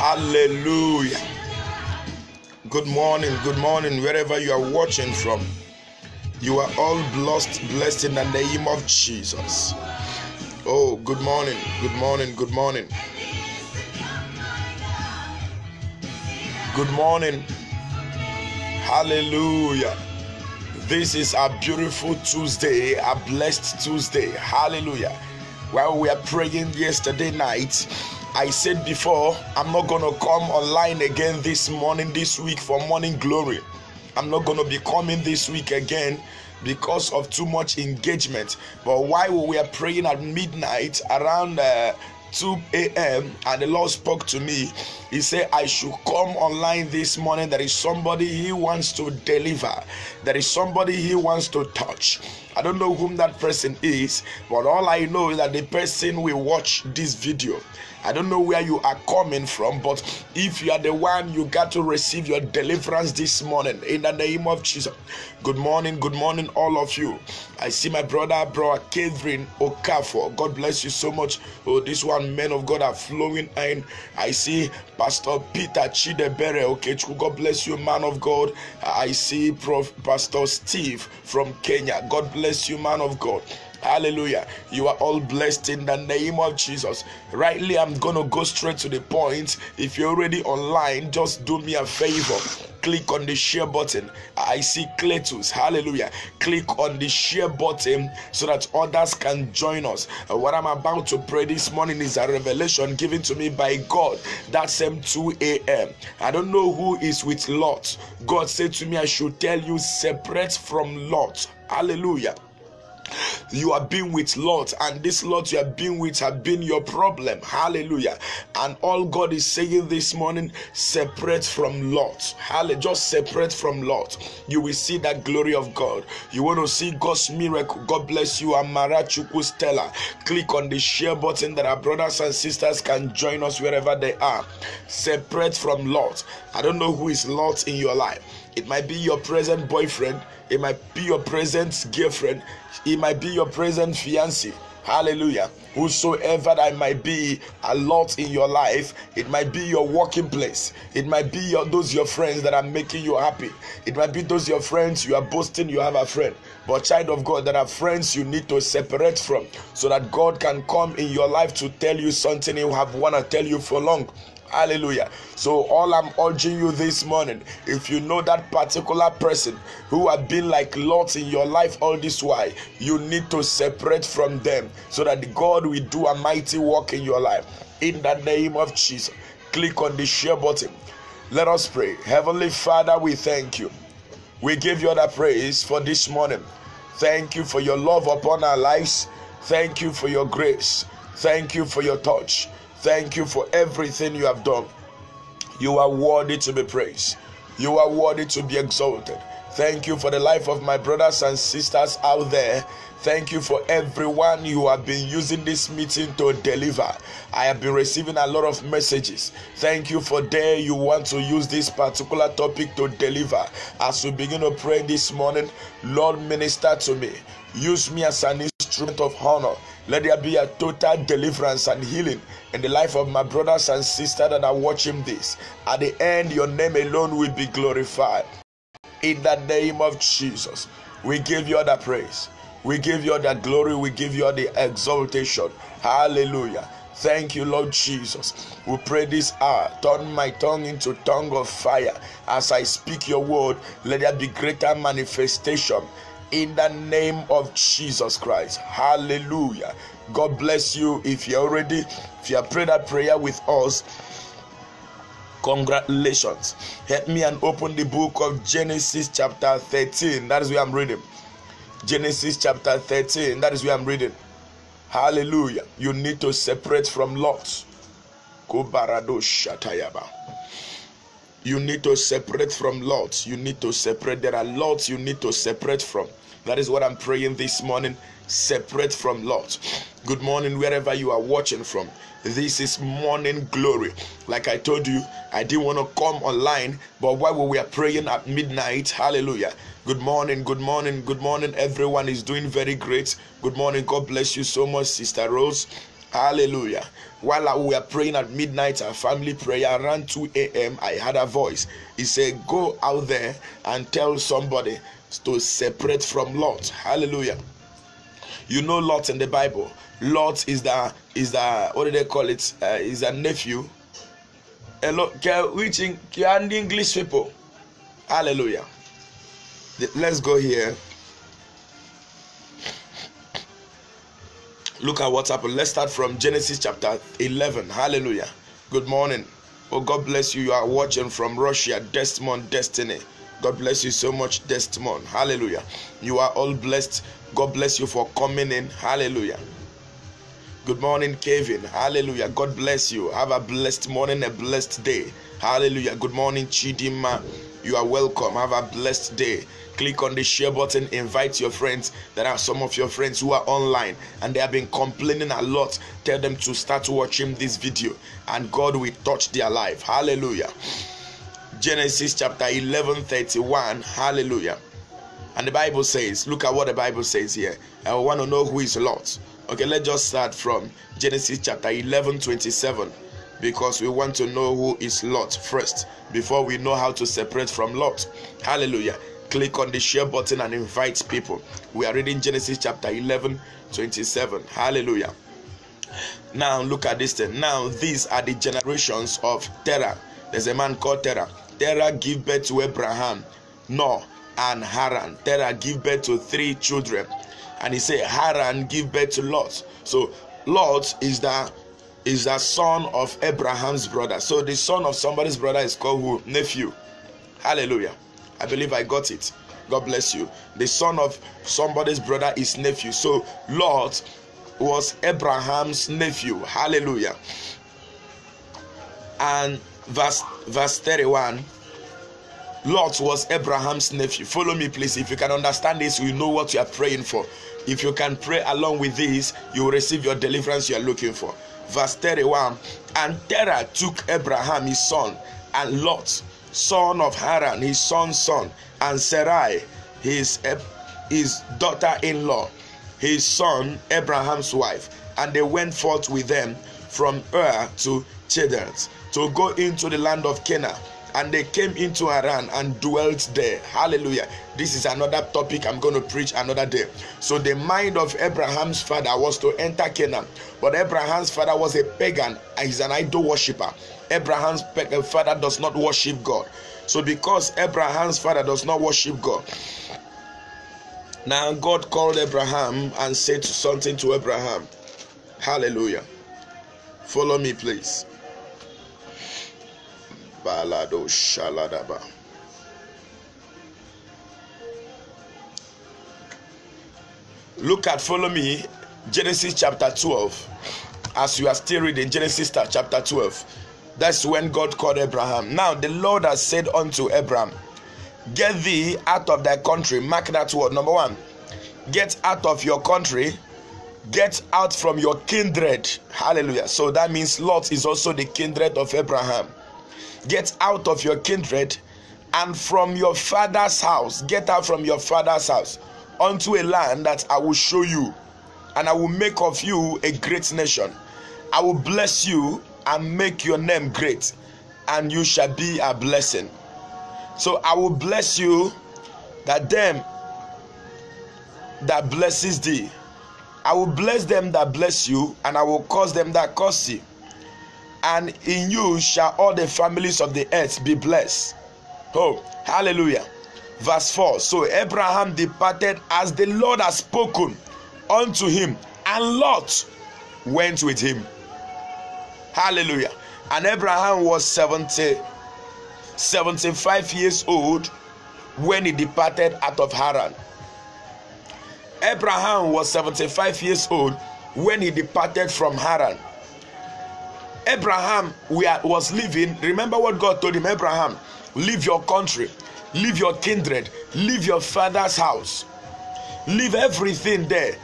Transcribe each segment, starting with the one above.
Hallelujah. Good morning, wherever you are watching from. You are all blessed in the name of Jesus. Oh, good morning. Good morning. Hallelujah. This is a beautiful Tuesday, a blessed Tuesday. Hallelujah. While we are praying yesterday night, I said before, I'm not going to come online again this week for morning glory. I'm not going to be coming this week again because of too much engagement. But while we are praying at midnight around 2 a.m. and the Lord spoke to me, He said I should come online this morning. There is somebody He wants to deliver. There is somebody He wants to touch. I don't know whom that person is, but all I know is that the person will watch this video. I don't know where you are coming from, but if you are the one, you got to receive your deliverance this morning in the name of Jesus. Good morning, all of you. I see my brother Catherine Okafor. God bless you so much. Oh, this one, men of God are flowing in. I see Pastor Peter Chidebere. Okay, God bless you, man of God. I see Pastor Steve from Kenya. God bless you, man of God. Hallelujah. You are all blessed in the name of Jesus. Rightly, I'm going to go straight to the point. If you're already online, just do me a favor. Click on the share button. I see Cletus. Hallelujah. Click on the share button so that others can join us. What I'm about to pray this morning is a revelation given to me by God that same 2 a.m. I don't know who is with Lot. God said to me, I should tell you, separate from Lot. Hallelujah. You have been with Lot, and this Lot you have been with have been your problem. Hallelujah. And all God is saying this morning, separate from Lot. Hallelujah. Just separate from Lot. You will see that glory of God. You want to see God's miracle. God bless you. Amara Chukwu Stella. Click on the share button that our brothers and sisters can join us wherever they are. Separate from Lot. I don't know who is Lot in your life. It might be your present boyfriend. It might be your present girlfriend. It might be your present fiancé. Hallelujah. Whosoever that might be a lot in your life, it might be your working place. It might be those your friends that are making you happy. It might be those your friends you are boasting you have a friend. But child of God, there are friends you need to separate from so that God can come in your life to tell you something He have want to tell you for long. Hallelujah. So all I'm urging you this morning, if you know that particular person who have been like Lot in your life all this while, you need to separate from them so that God will do a mighty work in your life. In the name of Jesus, click on the share button. Let us pray. Heavenly Father, we thank you. We give you the praise for this morning. Thank you for your love upon our lives. Thank you for your grace. Thank you for your touch. Thank you for everything you have done. You are worthy to be praised. You are worthy to be exalted. Thank you for the life of my brothers and sisters out there. Thank you for everyone you have been using this meeting to deliver. I have been receiving a lot of messages. Thank you for there you want to use this particular topic to deliver. As we begin to pray this morning, Lord, minister to me. Use me as an instrument of honor. Let there be a total deliverance and healing in the life of my brothers and sisters that are watching this. At the end, your name alone will be glorified. In the name of Jesus, we give you all the praise. We give you all the glory. We give you all the exaltation. Hallelujah. Thank you, Lord Jesus. We pray this hour. Turn my tongue into tongue of fire. As I speak your word, let there be greater manifestation. In the name of Jesus Christ. Hallelujah. God bless you. If you have prayed that prayer with us, congratulations. Help me and open the book of Genesis chapter 13. That is where I'm reading. Genesis chapter 13. That is where I'm reading. Hallelujah. You need to separate from Lot. You need to separate from Lot. You need to separate. There are lots you need to separate from. That is what I'm praying this morning. Separate from Lot. Good morning, wherever you are watching from. This is morning glory. Like I told you, I didn't want to come online, but while we were praying at midnight, hallelujah. Good morning, good morning, good morning. Everyone is doing very great. Good morning. God bless you so much, Sister Rose. Hallelujah. While we were praying at midnight, our family prayer around 2 a.m., I heard a voice. He said, go out there and tell somebody to separate from Lot. Hallelujah. You know Lot in the Bible. Lot is the what do they call it? Is a nephew. Which in English people. Hallelujah. Let's go here. Look at what's happened. Let's start from Genesis chapter 11. Hallelujah. Good morning. Oh, God bless you. You are watching from Russia. Desmond Destiny. God bless you so much, Desmond. Hallelujah. You are all blessed. God bless you for coming in. Hallelujah. Good morning, Kevin. Hallelujah. God bless you. Have a blessed morning, a blessed day. Hallelujah. Good morning, Chidima. You are welcome. Have a blessed day. Click on the share button. Invite your friends. There are some of your friends who are online and they have been complaining a lot. Tell them to start watching this video and God will touch their life. Hallelujah. Genesis chapter 11:31. Hallelujah. And the Bible says, look at what the Bible says here. I want to know who is Lot. Okay, let's just start from Genesis chapter 11:27 because we want to know who is Lot first before we know how to separate from Lot. Hallelujah. Click on the share button and invite people. We are reading Genesis chapter 11:27. Hallelujah. Now look at this thing. Now these are the generations of Terah. There's a man called Terah. Terah gave birth to Abraham, Noah, and Haran. Terah gave birth to 3 children. And he said Haran gave birth to Lot. So Lot is the son of Abraham's brother. So the son of somebody's brother is called who? Nephew. Hallelujah. I believe I got it. God bless you. The son of somebody's brother is nephew. So Lot was Abraham's nephew. Hallelujah. And verse 31, Lot was Abraham's nephew. Follow me, please. If you can understand this, you know what you are praying for. If you can pray along with this, you will receive your deliverance you are looking for. Verse 31, and Terah took Abraham his son, and Lot, son of Haran, his son's son, and Sarai, his daughter-in-law, his son Abraham's wife, and they went forth with them from Ur to Chedath to go into the land of Canaan. And they came into Haran and dwelt there. Hallelujah. This is another topic I'm going to preach another day. So the mind of Abraham's father was to enter Canaan. But Abraham's father was a pagan. He's an idol worshiper. Abraham's father does not worship God. So because Abraham's father does not worship God, now God called Abraham and said something to Abraham. Hallelujah. Follow me, please. Balado shaladaba. Look at, follow me, Genesis chapter 12. As you are still reading Genesis chapter 12, that's when God called Abraham. Now the Lord has said unto Abraham, get thee out of thy country. Mark that word. Number 1, get out of your country. Get out from your kindred. Hallelujah. So that means Lot is also the kindred of Abraham. Get out of your kindred and from your father's house. Get out from your father's house unto a land that I will show you, and I will make of you a great nation. I will bless you and make your name great, and you shall be a blessing. So I will bless you, that them that blesses thee, I will bless them that bless you, and I will curse them that curse you. And in you shall all the families of the earth be blessed. Oh, hallelujah. Verse 4. So Abraham departed as the Lord has spoken unto him, and Lot went with him. Hallelujah. And Abraham was 75 years old when he departed out of Haran. Abraham was 75 years old when he departed from Haran. Abraham was living. Remember what God told him. Abraham, leave your country, leave your kindred, leave your father's house, leave everything there.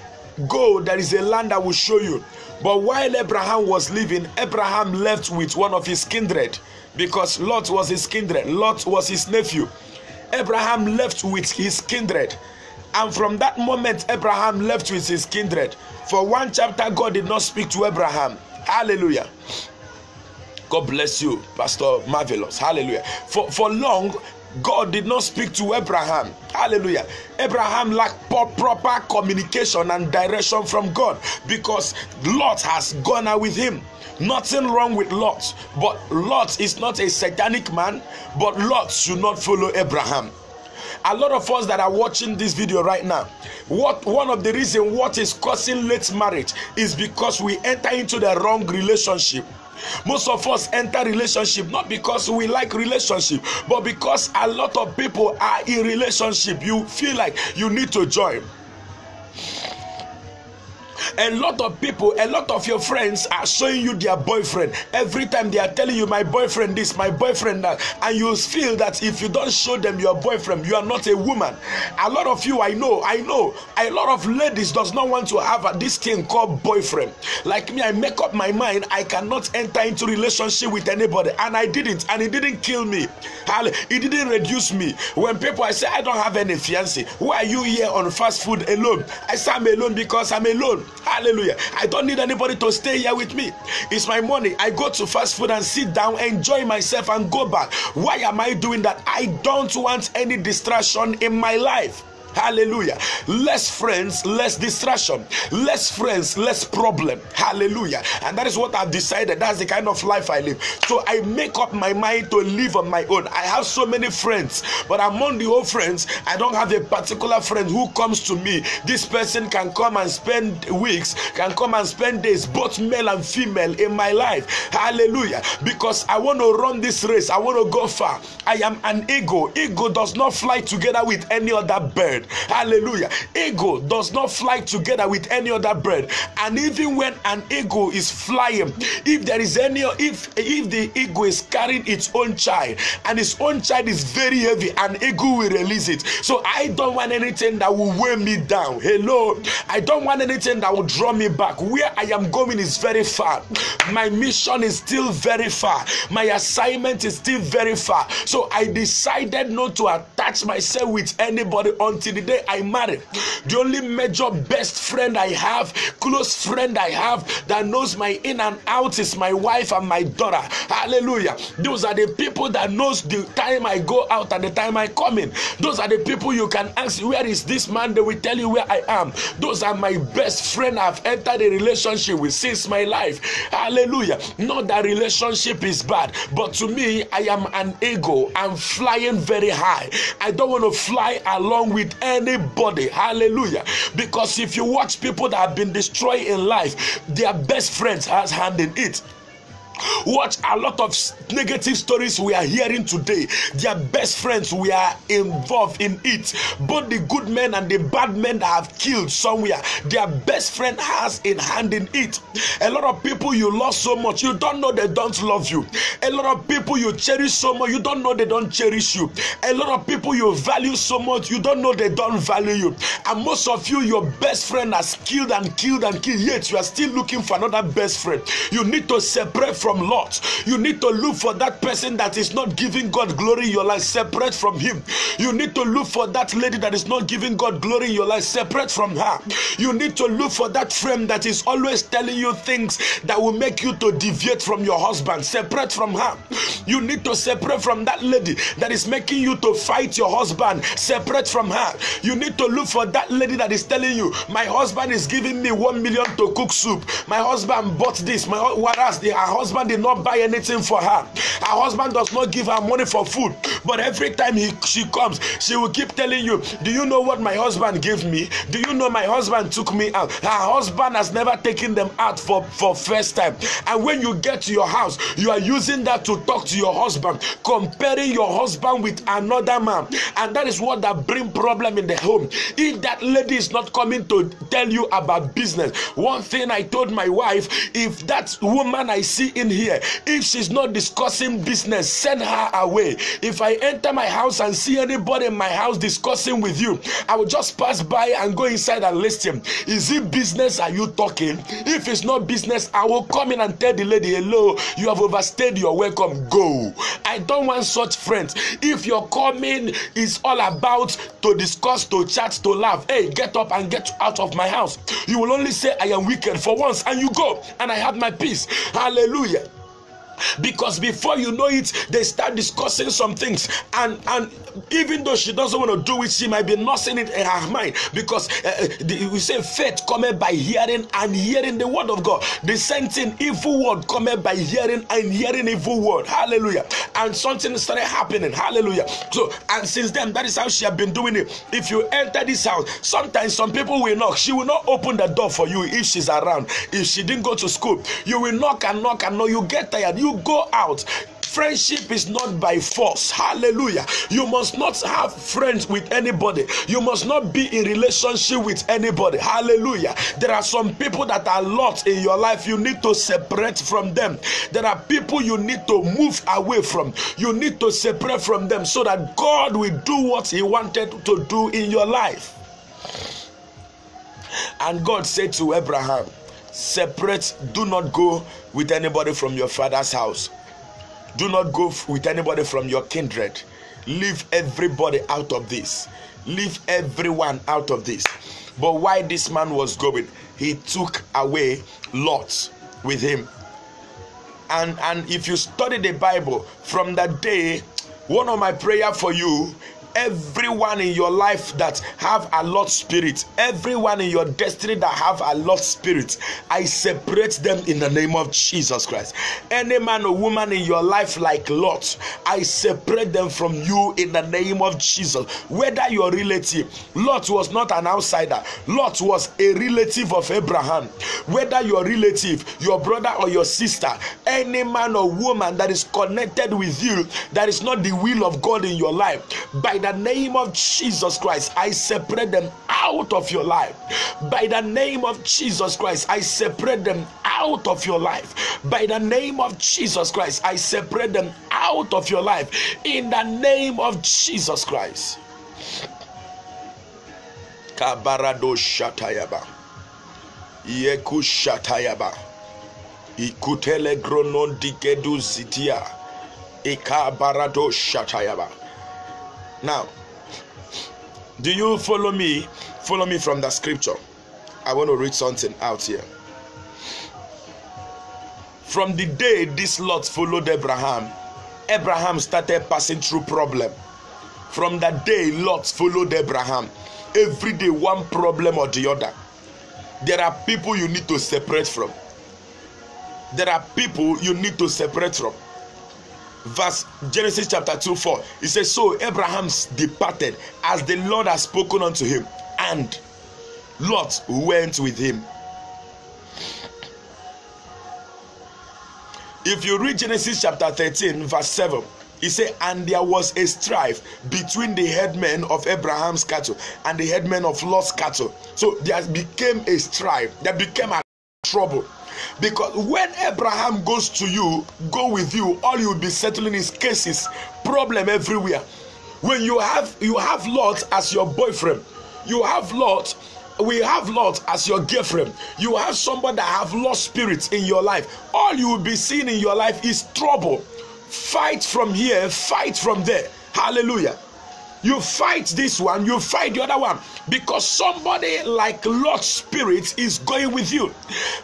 Go, there is a land I will show you. But while Abraham was leaving, Abraham left with one of his kindred, because Lot was his kindred. Lot was his nephew. Abraham left with his kindred And from that moment, Abraham left with his kindred. For 1 chapter, God did not speak to Abraham. Hallelujah. God bless you, Pastor Marvelous. Hallelujah. For long, God did not speak to Abraham. Hallelujah. Abraham lacked proper communication and direction from God because Lot has gone out with him. Nothing wrong with Lot, but Lot is not a satanic man, but Lot should not follow Abraham. A lot of us that are watching this video right now, one of the reasons what is causing late marriage is because we enter into the wrong relationship. Most of us enter relationship not because we like relationship, but because a lot of people are in relationship. You feel like you need to join. A lot of people, a lot of your friends are showing you their boyfriend. Every time they are telling you, my boyfriend this, my boyfriend that, and you feel that if you don't show them your boyfriend, you are not a woman. A lot of you, I know, a lot of ladies does not want to have this thing called boyfriend. Like me, I make up my mind, I cannot enter into relationship with anybody, and I didn't, and it didn't kill me. It didn't reduce me. When people, I say, I don't have any fiancé. Why are you here on fast food alone? I say I'm alone because I'm alone. Hallelujah. I don't need anybody to stay here with me. It's my money. I go to fast food and sit down, enjoy myself and go back. Why am I doing that? I don't want any distraction in my life. Hallelujah. Less friends, less distraction. Less friends, less problem. Hallelujah. And that is what I've decided. That's the kind of life I live. So I make up my mind to live on my own. I have so many friends, but among the old friends, I don't have a particular friend who comes to me. This person can come and spend weeks, can come and spend days, both male and female in my life. Hallelujah. Because I want to run this race. I want to go far. I am an eagle. Eagle does not fly together with any other bird. Hallelujah. Eagle does not fly together with any other bird. And even when an eagle is flying, if there is any, if the eagle is carrying its own child and its own child is very heavy, an eagle will release it. So I don't want anything that will weigh me down. Hello. I don't want anything that will draw me back. Where I am going is very far. My mission is still very far. My assignment is still very far. So I decided not to attach myself with anybody until the day I married. The only major best friend I have, close friend I have that knows my in and out is my wife and my daughter. Hallelujah. Those are the people that knows the time I go out and the time I come in. Those are the people you can ask, where is this man? They will tell you where I am. Those are my best friend I've entered a relationship with since my life. Hallelujah. Not that relationship is bad, but to me, I am an eagle. I'm flying very high. I don't want to fly along with anybody. Hallelujah. Because if you watch people that have been destroyed in life, their best friends has hand in it. Watch a lot of negative stories we are hearing today. Their best friends we are involved in it. Both the good men and the bad men that have killed somewhere, their best friend has in hand in it. A lot of people you love so much, you don't know they don't love you. A lot of people you cherish so much, you don't know they don't cherish you. A lot of people you value so much, you don't know they don't value you. And most of you, your best friend has killed and killed and killed, yet you are still looking for another best friend. You need to separate from Lot. You need to look for that person that is not giving God glory in your life. Separate from him. You need to look for that lady that is not giving God glory in your life. Separate from her. You need to look for that friend that is always telling you things that will make you to deviate from your husband. Separate from her. You need to separate from that lady that is making you to fight your husband. Separate from her. You need to look for that lady that is telling you, my husband is giving me 1 million to cook soup. My husband bought this. Whereas her husband did not buy anything for her. Her husband does not give her money for food. But every time she comes, she will keep telling you, do you know what my husband gave me? Do you know my husband took me out? Her husband has never taken them out for first time. And when you get to your house, you are using that to talk to your husband, comparing your husband with another man. And that is what that bring problem in the home. If that lady is not coming to tell you about business, one thing I told my wife, if that woman I see in here, if she's not discussing business, send her away. If I enter my house and see anybody in my house discussing with you, I will just pass by and go inside and listen. Is it business? Are you talking? If it's not business, I will come in and tell the lady, hello, you have overstayed your welcome, go. I don't want such friends. If your coming is all about to discuss, to chat, to laugh, hey, get up and get out of my house. You will only say, I am wicked for once, and you go, and I have my peace. Hallelujah. Because before you know it, they start discussing some things, and even though she doesn't want to do it, she might be nursing it in her mind, because we say faith cometh by hearing, and hearing the word of God. The same thing, evil word cometh by hearing, and hearing evil word. Hallelujah. And something started happening. Hallelujah. So, and since then, that is how she has been doing it. If you enter this house, sometimes some people will knock. She will not open the door for you if she's around. If she didn't go to school, you will knock and knock and knock. You get tired. You go out. Friendship is not by force. Hallelujah. You must not have friends with anybody. You must not be in relationship with anybody. Hallelujah. There are some people that are lost in your life. You need to separate from them. There are people you need to move away from. You need to separate from them so that God will do what He wanted to do in your life. And God said to Abraham, separate, do not go with anybody from your father's house. Do not go with anybody from your kindred. Leave everybody out of this. Leave everyone out of this. But while this man was going, he took away Lot with him. And if you study the Bible from that day, one of my prayer for you, everyone in your life that have a Lot spirit, everyone in your destiny that have a Lot spirit, I separate them in the name of Jesus Christ. Any man or woman in your life like Lot, I separate them from you in the name of Jesus. Whether your relative, Lot was not an outsider. Lot was a relative of Abraham. Whether your relative, your brother or your sister, any man or woman that is connected with you, that is not the will of God in your life, by the name of Jesus Christ, I separate them out of your life. By the name of Jesus Christ, I separate them out of your life. By the name of Jesus Christ, I separate them out of your life. In the name of Jesus Christ. Kabarado shatayaba. Yeku shatayaba. Ikutele gronon dikedu zitia. Ikabarado shatayaba. Now, do you follow me? Follow me from the scripture. I want to read something out here. From the day this Lot followed Abraham, Abraham started passing through problem. From that day Lot followed Abraham, every day one problem or the other. There are people you need to separate from. There are people you need to separate from. Verse Genesis chapter 2:4, it says, so Abraham departed as the Lord has spoken unto him, and Lot went with him. If you read Genesis chapter 13 verse 7, it says, and there was a strife between the headmen of Abraham's cattle and the headmen of Lot's cattle. So there became a strife, there became a trouble. Because when Abraham goes to you, go with you, all you will be settling is cases, problem everywhere. When you have Lot as your boyfriend, you have Lot, we have Lot as your girlfriend, you have somebody that have lost spirits in your life, all you will be seeing in your life is trouble. Fight from here, fight from there. Hallelujah. You fight this one, you fight the other one, because somebody like Lot's spirit is going with you.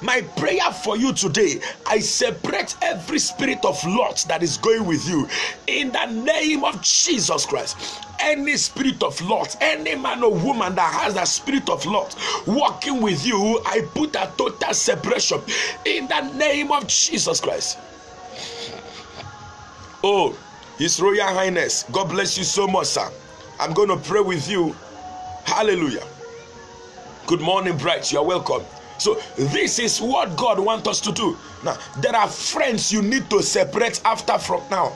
My prayer for you today, I separate every spirit of Lot that is going with you in the name of Jesus Christ. Any spirit of Lot, any man or woman that has a spirit of Lot walking with you, I put a total separation in the name of Jesus Christ. Oh, His Royal Highness, God bless you so much, sir. I'm going to pray with you. Hallelujah. Good morning, Bright. You are welcome. So this is what God wants us to do. Now, there are friends you need to separate after from now.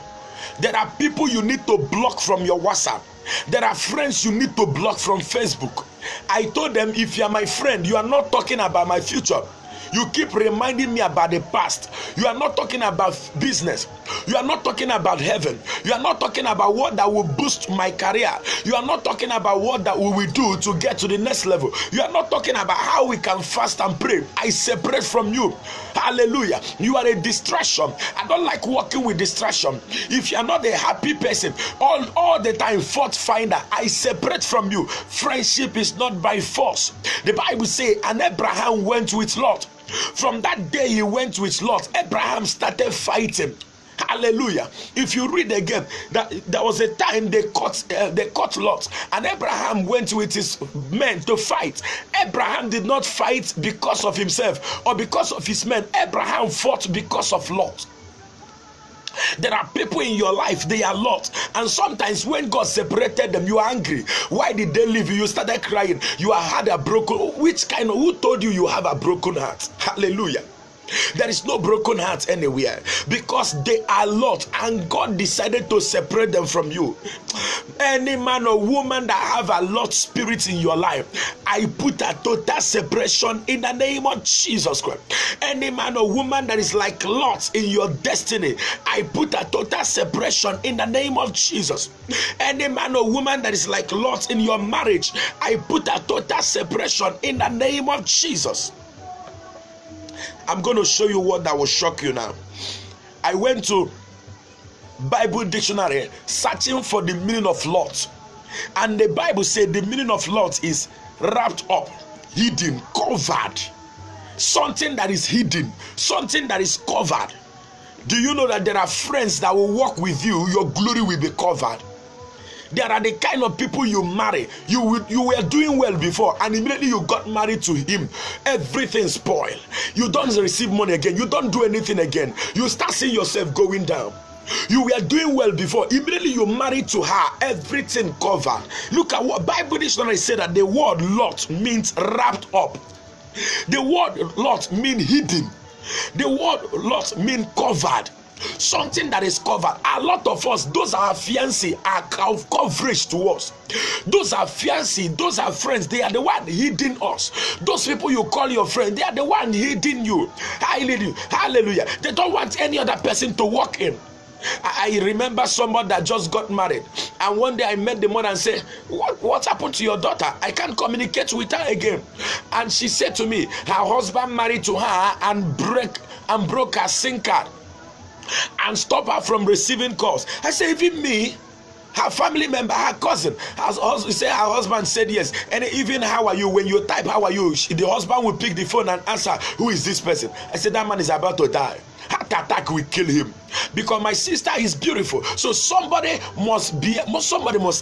There are people you need to block from your WhatsApp. There are friends you need to block from Facebook. I told them, if you are my friend, you are not talking about my future. You keep reminding me about the past. You are not talking about business. You are not talking about heaven. You are not talking about what that will boost my career. You are not talking about what that we will do to get to the next level. You are not talking about how we can fast and pray. I separate from you. Hallelujah. You are a distraction. I don't like working with distraction. If you are not a happy person, all the time fault finder, I separate from you. Friendship is not by force. The Bible says, and Abraham went with Lot. From that day he went with Lot, Abraham started fighting. Hallelujah. If you read again, that there was a time they caught Lot, and Abraham went with his men to fight. Abraham did not fight because of himself or because of his men. Abraham fought because of Lot. There are people in your life, they are Lot, and sometimes when God separated them, you are angry. Why did they leave you? You started crying. You had a broken. Who told you you have a broken heart? Hallelujah. There is no broken heart anywhere, because they are Lot, and God decided to separate them from you. Any man or woman that have a Lot spirit in your life, I put a total separation in the name of Jesus Christ. Any man or woman that is like Lot in your destiny, I put a total separation in the name of Jesus. Any man or woman that is like Lot in your marriage, I put a total separation in the name of Jesus. I'm going to show you what that will shock you now. I went to Bible dictionary searching for the meaning of Lot, and the Bible said the meaning of Lot is wrapped up, hidden, covered. Something that is hidden, something that is covered. Do you know that there are friends that will walk with you, your glory will be covered? There are the kind of people you marry. You were doing well before, and immediately you got married to him, everything spoiled. You don't receive money again. You don't do anything again. You start seeing yourself going down. You were doing well before. Immediately you married to her, everything covered. Look at what Bible dictionary said, that the word Lot means wrapped up. The word Lot means hidden. The word Lot means covered. Something that is covered. A lot of us, those are fiancé, are coverage to us. Those are fiancé, those are friends, they are the one hiding us. Those people you call your friend, they are the one hiding you. Hallelujah. Hallelujah. They don't want any other person to walk in. I remember somebody that just got married, and one day I met the mother and said, what happened to your daughter? I can't communicate with her again. And she said to me, her husband married to her and broke her SIM card and stop her from receiving calls. I said, even me, her family member, her cousin, her husband said yes. And even how are you, when you type how are you, the husband will pick the phone and answer, who is this person? I said, that man is about to die. Heart attack will kill him, because my sister is beautiful. So somebody must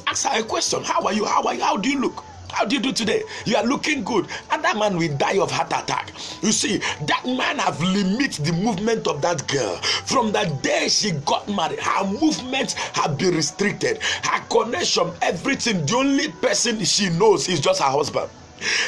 ask her a question. How are you? How do you look? How do you do today? You are looking good. And that man will die of heart attack. You see, that man have limited the movement of that girl. From the day she got married, her movement have been restricted. Her connection, everything, the only person she knows is just her husband.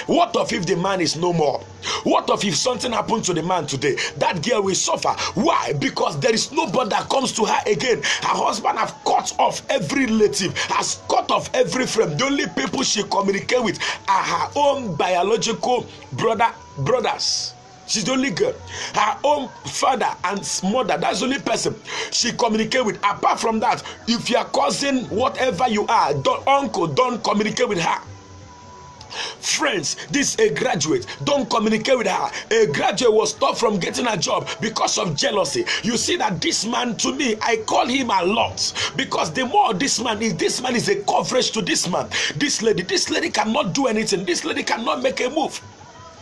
What of if the man is no more? What of if something happened to the man today? That girl will suffer. Why? Because there is nobody that comes to her again. Her husband have cut off every relative, has cut off every friend. The only people she communicates with are her own biological brothers. She's the only girl. Her own father and mother, that's the only person she communicates with. Apart from that, if your cousin, whatever you are, uncle, don't communicate with her. Friends, this a graduate, don't communicate with her. A graduate was stopped from getting a job because of jealousy. You see that this man, to me, I call him a lot, because the more this man is a coverage to this man. This lady cannot do anything. This lady cannot make a move.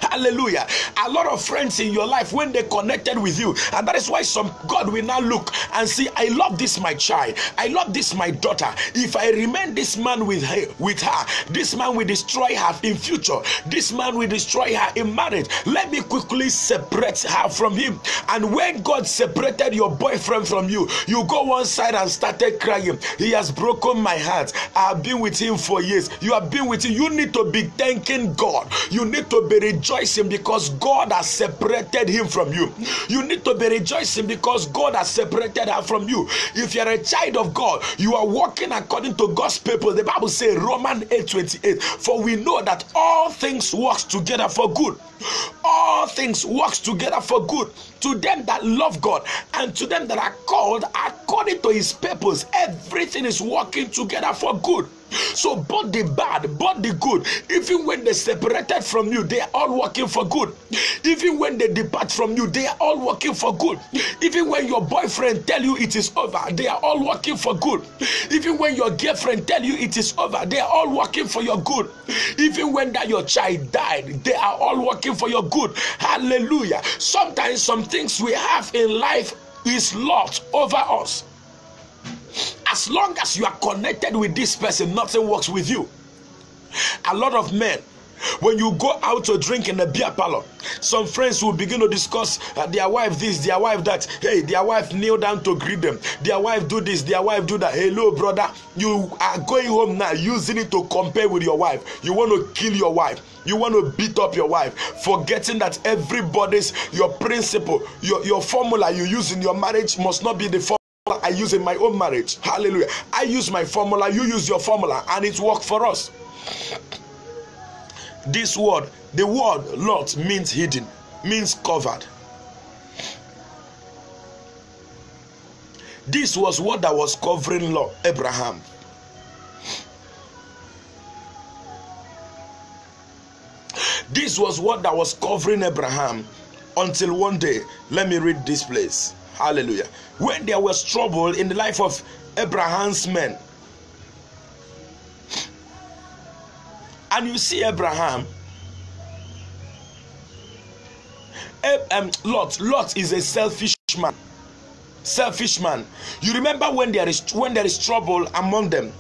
Hallelujah. A lot of friends in your life, when they connected with you, and that is why God will now look and see, I love this my child, I love this my daughter. If I remain this man with her, this man will destroy her in future. This man will destroy her in marriage. Let me quickly separate her from him. And when God separated your boyfriend from you, you go one side and started crying. He has broken my heart. I have been with him for years. You have been with him. You need to be thanking God. You need to be rejoicing rejoicing because God has separated him from you. You need to be rejoicing because God has separated her from you. If you're a child of God, you are walking according to God's purpose. The Bible says, Romans 8:28, for we know that all things work together for good. All things work together for good to them that love God and to them that are called according to his purpose. Everything is working together for good. So both the bad, both the good, even when they separated from you, they are all working for good. Even when they depart from you, they are all working for good. Even when your boyfriend tell you it is over, they are all working for good. Even when your girlfriend tell you it is over, they are all working for your good. Even when that your child died, they are all working for your good. Hallelujah. Sometimes some things we have in life is lot over us. As long as you are connected with this person, nothing works with you. A lot of men, when you go out to drink in a beer parlor, some friends will begin to discuss their wife this, their wife that. Hey, their wife kneel down to greet them. Their wife do this, their wife do that. Hello, brother. You are going home now using it to compare with your wife. You want to kill your wife. You want to beat up your wife, forgetting that everybody's, your principle, your formula you use in your marriage must not be the formula I use in my own marriage. Hallelujah. I use my formula, you use your formula, and it works for us. This word, the word Lot, means hidden, means covered. This was what that was covering Lot, Abraham. This was what that was covering Abraham until one day, let me read this place. Hallelujah. When there was trouble in the life of Abraham's men, and you see Abraham, Lot is a selfish man. Selfish man. You remember when there is trouble among them?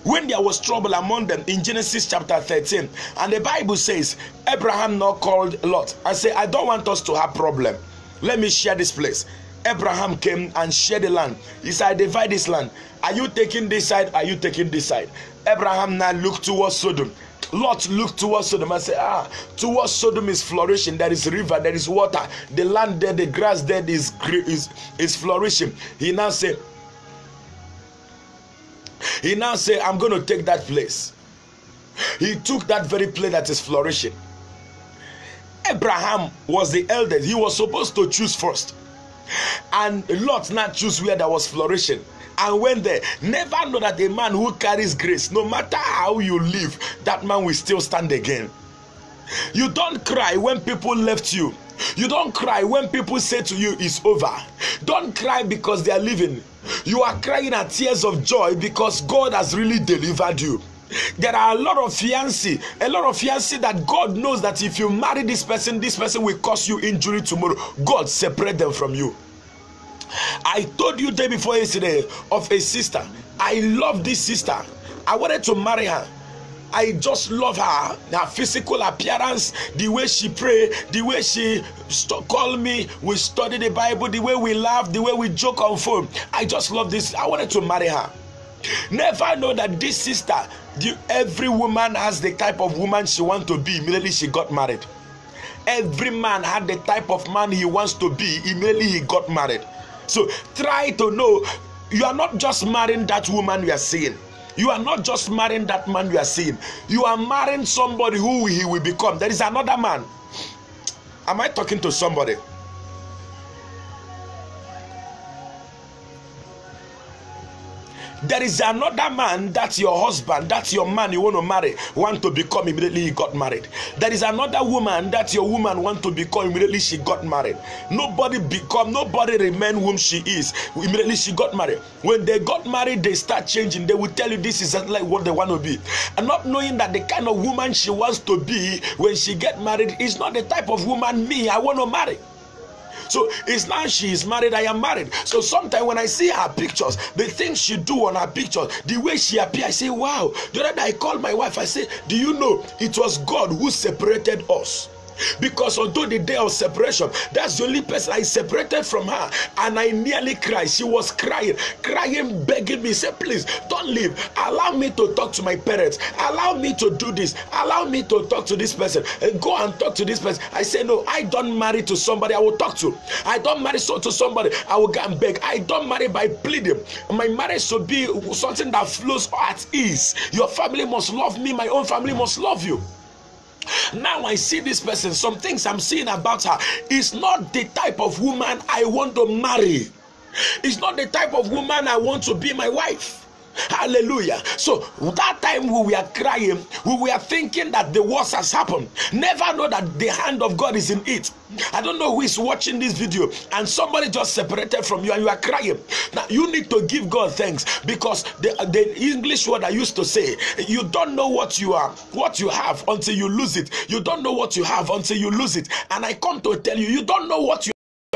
When there was trouble among them in Genesis chapter 13, and the Bible says Abraham now called Lot. I say, I don't want us to have problem. Let me share this place. Abraham came and shared the land. He said, I divide this land. Are you taking this side? Are you taking this side? Abraham now looked towards Sodom. Lot looked towards Sodom and said, towards Sodom is flourishing. There is river, there is water. The land there, the grass there is flourishing. He now said, I'm going to take that place. He took that very place that is flourishing. Abraham was the eldest. He was supposed to choose first. And Lot not choose where that was flourishing. And went there. Never know that a man who carries grace, no matter how you live, that man will still stand again. You don't cry when people left you. You don't cry when people say to you it's over. Don't cry because they are leaving. You are crying at tears of joy because God has really delivered you. There are a lot of fiancé that God knows that if you marry this person will cause you injury tomorrow. God separate them from you. I told you day before yesterday of a sister. I love this sister. I wanted to marry her. I just love her physical appearance, the way she pray, the way she call me, we study the Bible, the way we laugh, the way we joke on phone. I just love this. I wanted to marry her. Never know that this sister, every woman has the type of woman she wants to be immediately she got married. Every man had the type of man he wants to be immediately he got married. So try to know, you are not just marrying that woman you are seeing. You are not just marrying that man you are seeing. You are marrying somebody who he will become. There is another man. Am I talking to somebody? There is another man, that's your husband, that's your man you want to marry, want to become immediately he got married. There is another woman, that's your woman want to become immediately she got married. Nobody remain whom she is immediately she got married. When they got married, they start changing. They will tell you this is like what they want to be. And not knowing that the kind of woman she wants to be when she get married is not the type of woman I want to marry. So it's now she is married, I am married. So sometimes when I see her pictures, the things she do on her pictures, the way she appears, I say, wow. The other day I called my wife, I say, do you know it was God who separated us? Because although the day of separation, that's the only person I separated from her, and I nearly cried. She was crying, begging me, say, please don't leave, allow me to talk to my parents, allow me to do this, allow me to talk to this person, and go and talk to this person. I say, no, I don't marry to somebody I will talk to. I don't marry to somebody I will go and beg. I don't marry by pleading. My marriage should be something that flows at ease. Your family must love me, my own family must love you. Now I see this person, some things I'm seeing about her is not the type of woman I want to marry. It's not the type of woman I want to be my wife. Hallelujah. So that time we were crying, we were thinking that the worst has happened. Never know that the hand of God is in it. I don't know who is watching this video and somebody just separated from you and you are crying. Now you need to give God thanks, because the English word I used to say, you don't know what you have until you lose it. You don't know what you have until you lose it. And I come to tell you, you don't know what you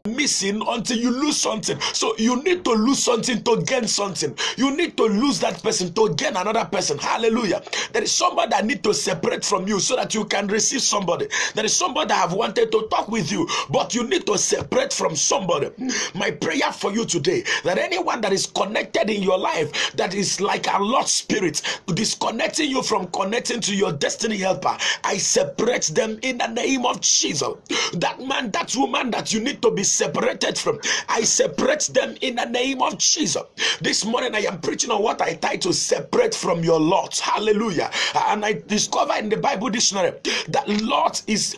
missing until you lose something. So you need to lose something to gain something. You need to lose that person to gain another person. Hallelujah. There is somebody that need to separate from you so that you can receive somebody. There is somebody that have wanted to talk with you, but you need to separate from somebody. My prayer for you today, that anyone that is connected in your life that is like a lost spirit, disconnecting you from connecting to your destiny helper, I separate them in the name of Jesus. That man, that woman that you need to be separated from, I separate them in the name of Jesus. This morning I am preaching on what I title separate from your lot. Hallelujah. And I discover in the Bible dictionary that lot is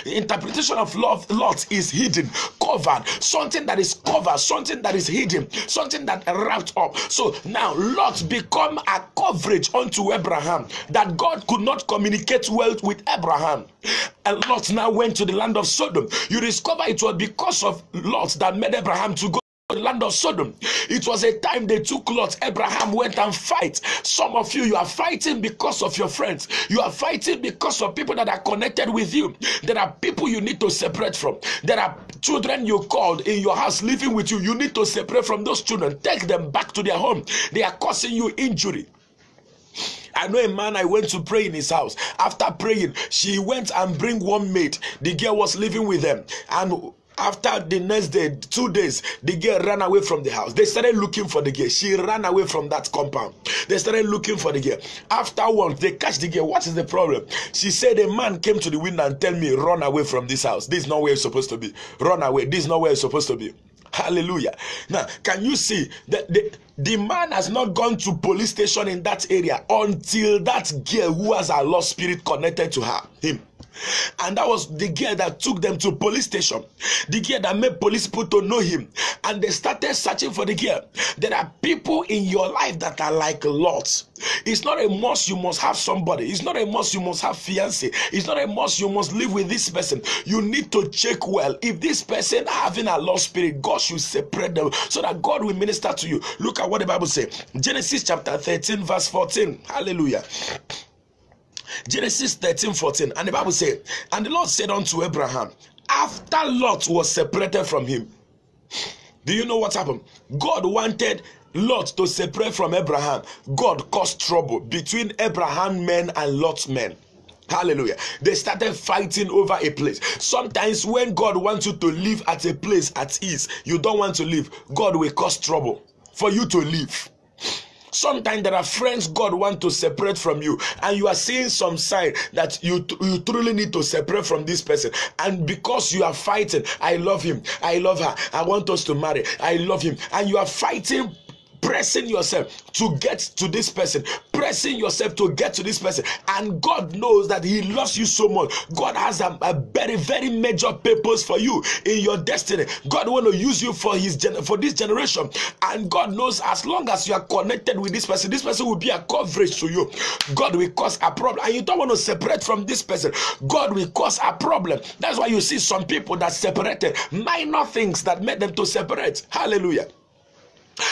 interpretation of lot is hidden, covered, something that is covered, something that is hidden, something that wrapped up. So now Lot become a coverage unto Abraham, that God could not communicate well with Abraham. And Lot now went to the land of Sodom. You discover it was because of Lot that made Abraham to go to the land of Sodom. It was a time they took Lot. Abraham went and fight. Some of you are fighting because of your friends. You are fighting because of people that are connected with you. There are people you need to separate from. There are children you called in your house living with you. You need to separate from those children. Take them back to their home. They are causing you injury. I know a man, I went to pray in his house. After praying, she went and bring one maid. The girl was living with them. And after the next day, 2 days, the girl ran away from the house. They started looking for the girl. She ran away from that compound. They started looking for the girl. Afterwards, they catch the girl. What is the problem? She said, a man came to the window and tell me, run away from this house. This is not where you're supposed to be. Run away. This is not where you're supposed to be. Hallelujah. Now, can you see that the man has not gone to police station in that area until that girl who has a lost spirit connected to him. And that was the girl that took them to police station. The girl that made police people to know him. And they started searching for the girl. There are people in your life that are like Lot. It's not a must you must have somebody. It's not a must you must have fiancé. It's not a must you must live with this person. You need to check well. If this person having a lost spirit, God should separate them so that God will minister to you. Look at what the Bible says. Genesis chapter 13 verse 14. Hallelujah. Genesis 13:14, and the Bible said, and the Lord said unto Abraham, after Lot was separated from him. Do you know what happened? God wanted Lot to separate from Abraham. God caused trouble between Abraham men and Lot men. Hallelujah. They started fighting over a place. Sometimes when God wants you to live at a place at ease, you don't want to live, God will cause trouble for you to live. Sometimes there are friends God wants to separate from you, and you are seeing some sign that you truly need to separate from this person. And because you are fighting, I love him, I love her, I want us to marry, I love him, and you are fighting, pressing yourself to get to this person, pressing yourself to get to this person, and God knows that he loves you so much. God has a very, very major purpose for you in your destiny. God want to use you for this generation, and God knows as long as you are connected with this person will be a coverage to you. God will cause a problem, and you don't want to separate from this person. God will cause a problem. That's why you see some people that separated, minor things that made them to separate. Hallelujah.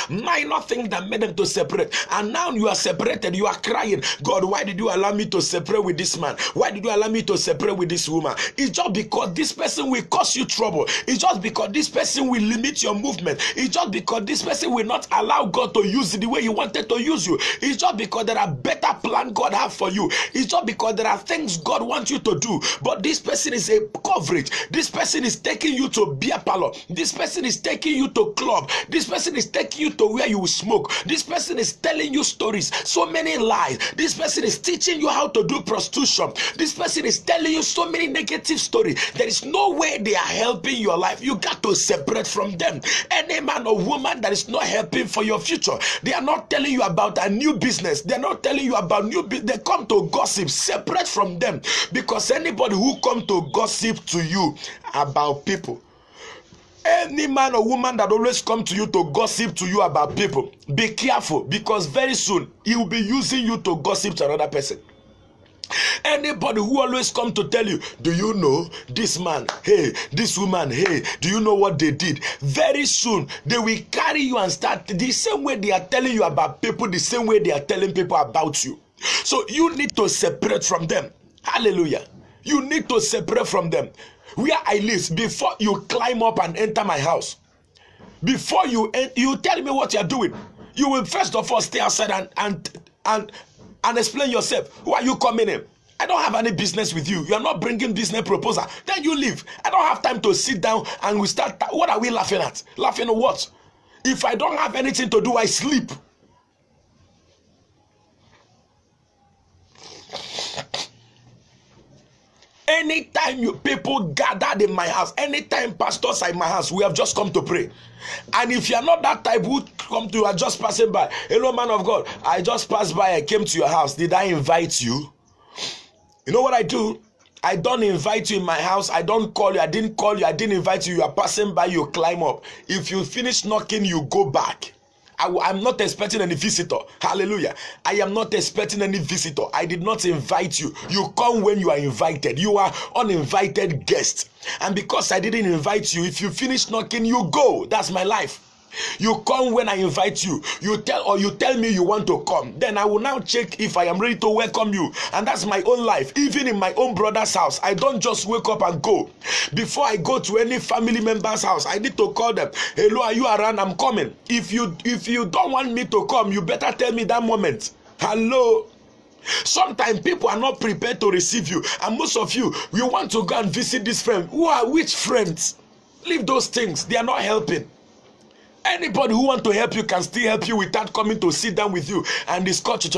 Minor things that made them to separate. And now you are separated. You are crying, God, why did you allow me to separate with this man? Why did you allow me to separate with this woman? It's just because this person will cause you trouble. It's just because this person will limit your movement. It's just because this person will not allow God to use you the way He wanted to use you. It's just because there are better plans God have for you. It's just because there are things God wants you to do. But this person is a coverage. This person is taking you to beer parlor. This person is taking you to club. This person is taking you to where you will smoke. This person is telling you stories, so many lies. This person is teaching you how to do prostitution. This person is telling you so many negative stories. There is no way they are helping your life. You got to separate from them. Any man or woman that is not helping for your future, they are not telling you about a new business. They are not telling you about new business. They come to gossip. Separate from them, because anybody who come to gossip to you about people, any man or woman that always come to you to gossip to you about people, be careful, because very soon he will be using you to gossip to another person. Anybody who always come to tell you, do you know this man, hey, this woman, hey, do you know what they did? Very soon they will carry you and start the same way they are telling you about people, the same way they are telling people about you. So you need to separate from them. Hallelujah. You need to separate from them. Where I live, before you climb up and enter my house, before you tell me what you're doing, you will first of all stay outside and explain yourself. Who are you coming in? I don't have any business with you. You are not bringing business proposal. Then you leave. I don't have time to sit down and we start. What are we laughing at? Laughing at what? If I don't have anything to do, I sleep. Anytime people gathered in my house, anytime pastors are in my house, we have just come to pray. And if you are not that type who come to, you are just passing by. Hello, man of God, I just passed by, I came to your house. Did I invite you? You know what I do? I don't invite you in my house. I don't call you. I didn't call you. I didn't invite you. You are passing by, you climb up. If you finish knocking, you go back. I'm not expecting any visitor. Hallelujah. I am not expecting any visitor. I did not invite you. You come when you are invited. You are uninvited guest. And because I didn't invite you, if you finish knocking, you go. That's my life. You come when I invite you. You tell me you want to come. Then I will now check if I am ready to welcome you. And that's my own life. Even in my own brother's house, I don't just wake up and go. Before I go to any family member's house, I need to call them. Hello, are you around? I'm coming. If you don't want me to come, you better tell me that moment. Hello. Sometimes people are not prepared to receive you. And most of you want to go and visit this friend. Which friends? Leave those things. They are not helping. Anybody who wants to help you can still help you without coming to sit down with you and discuss.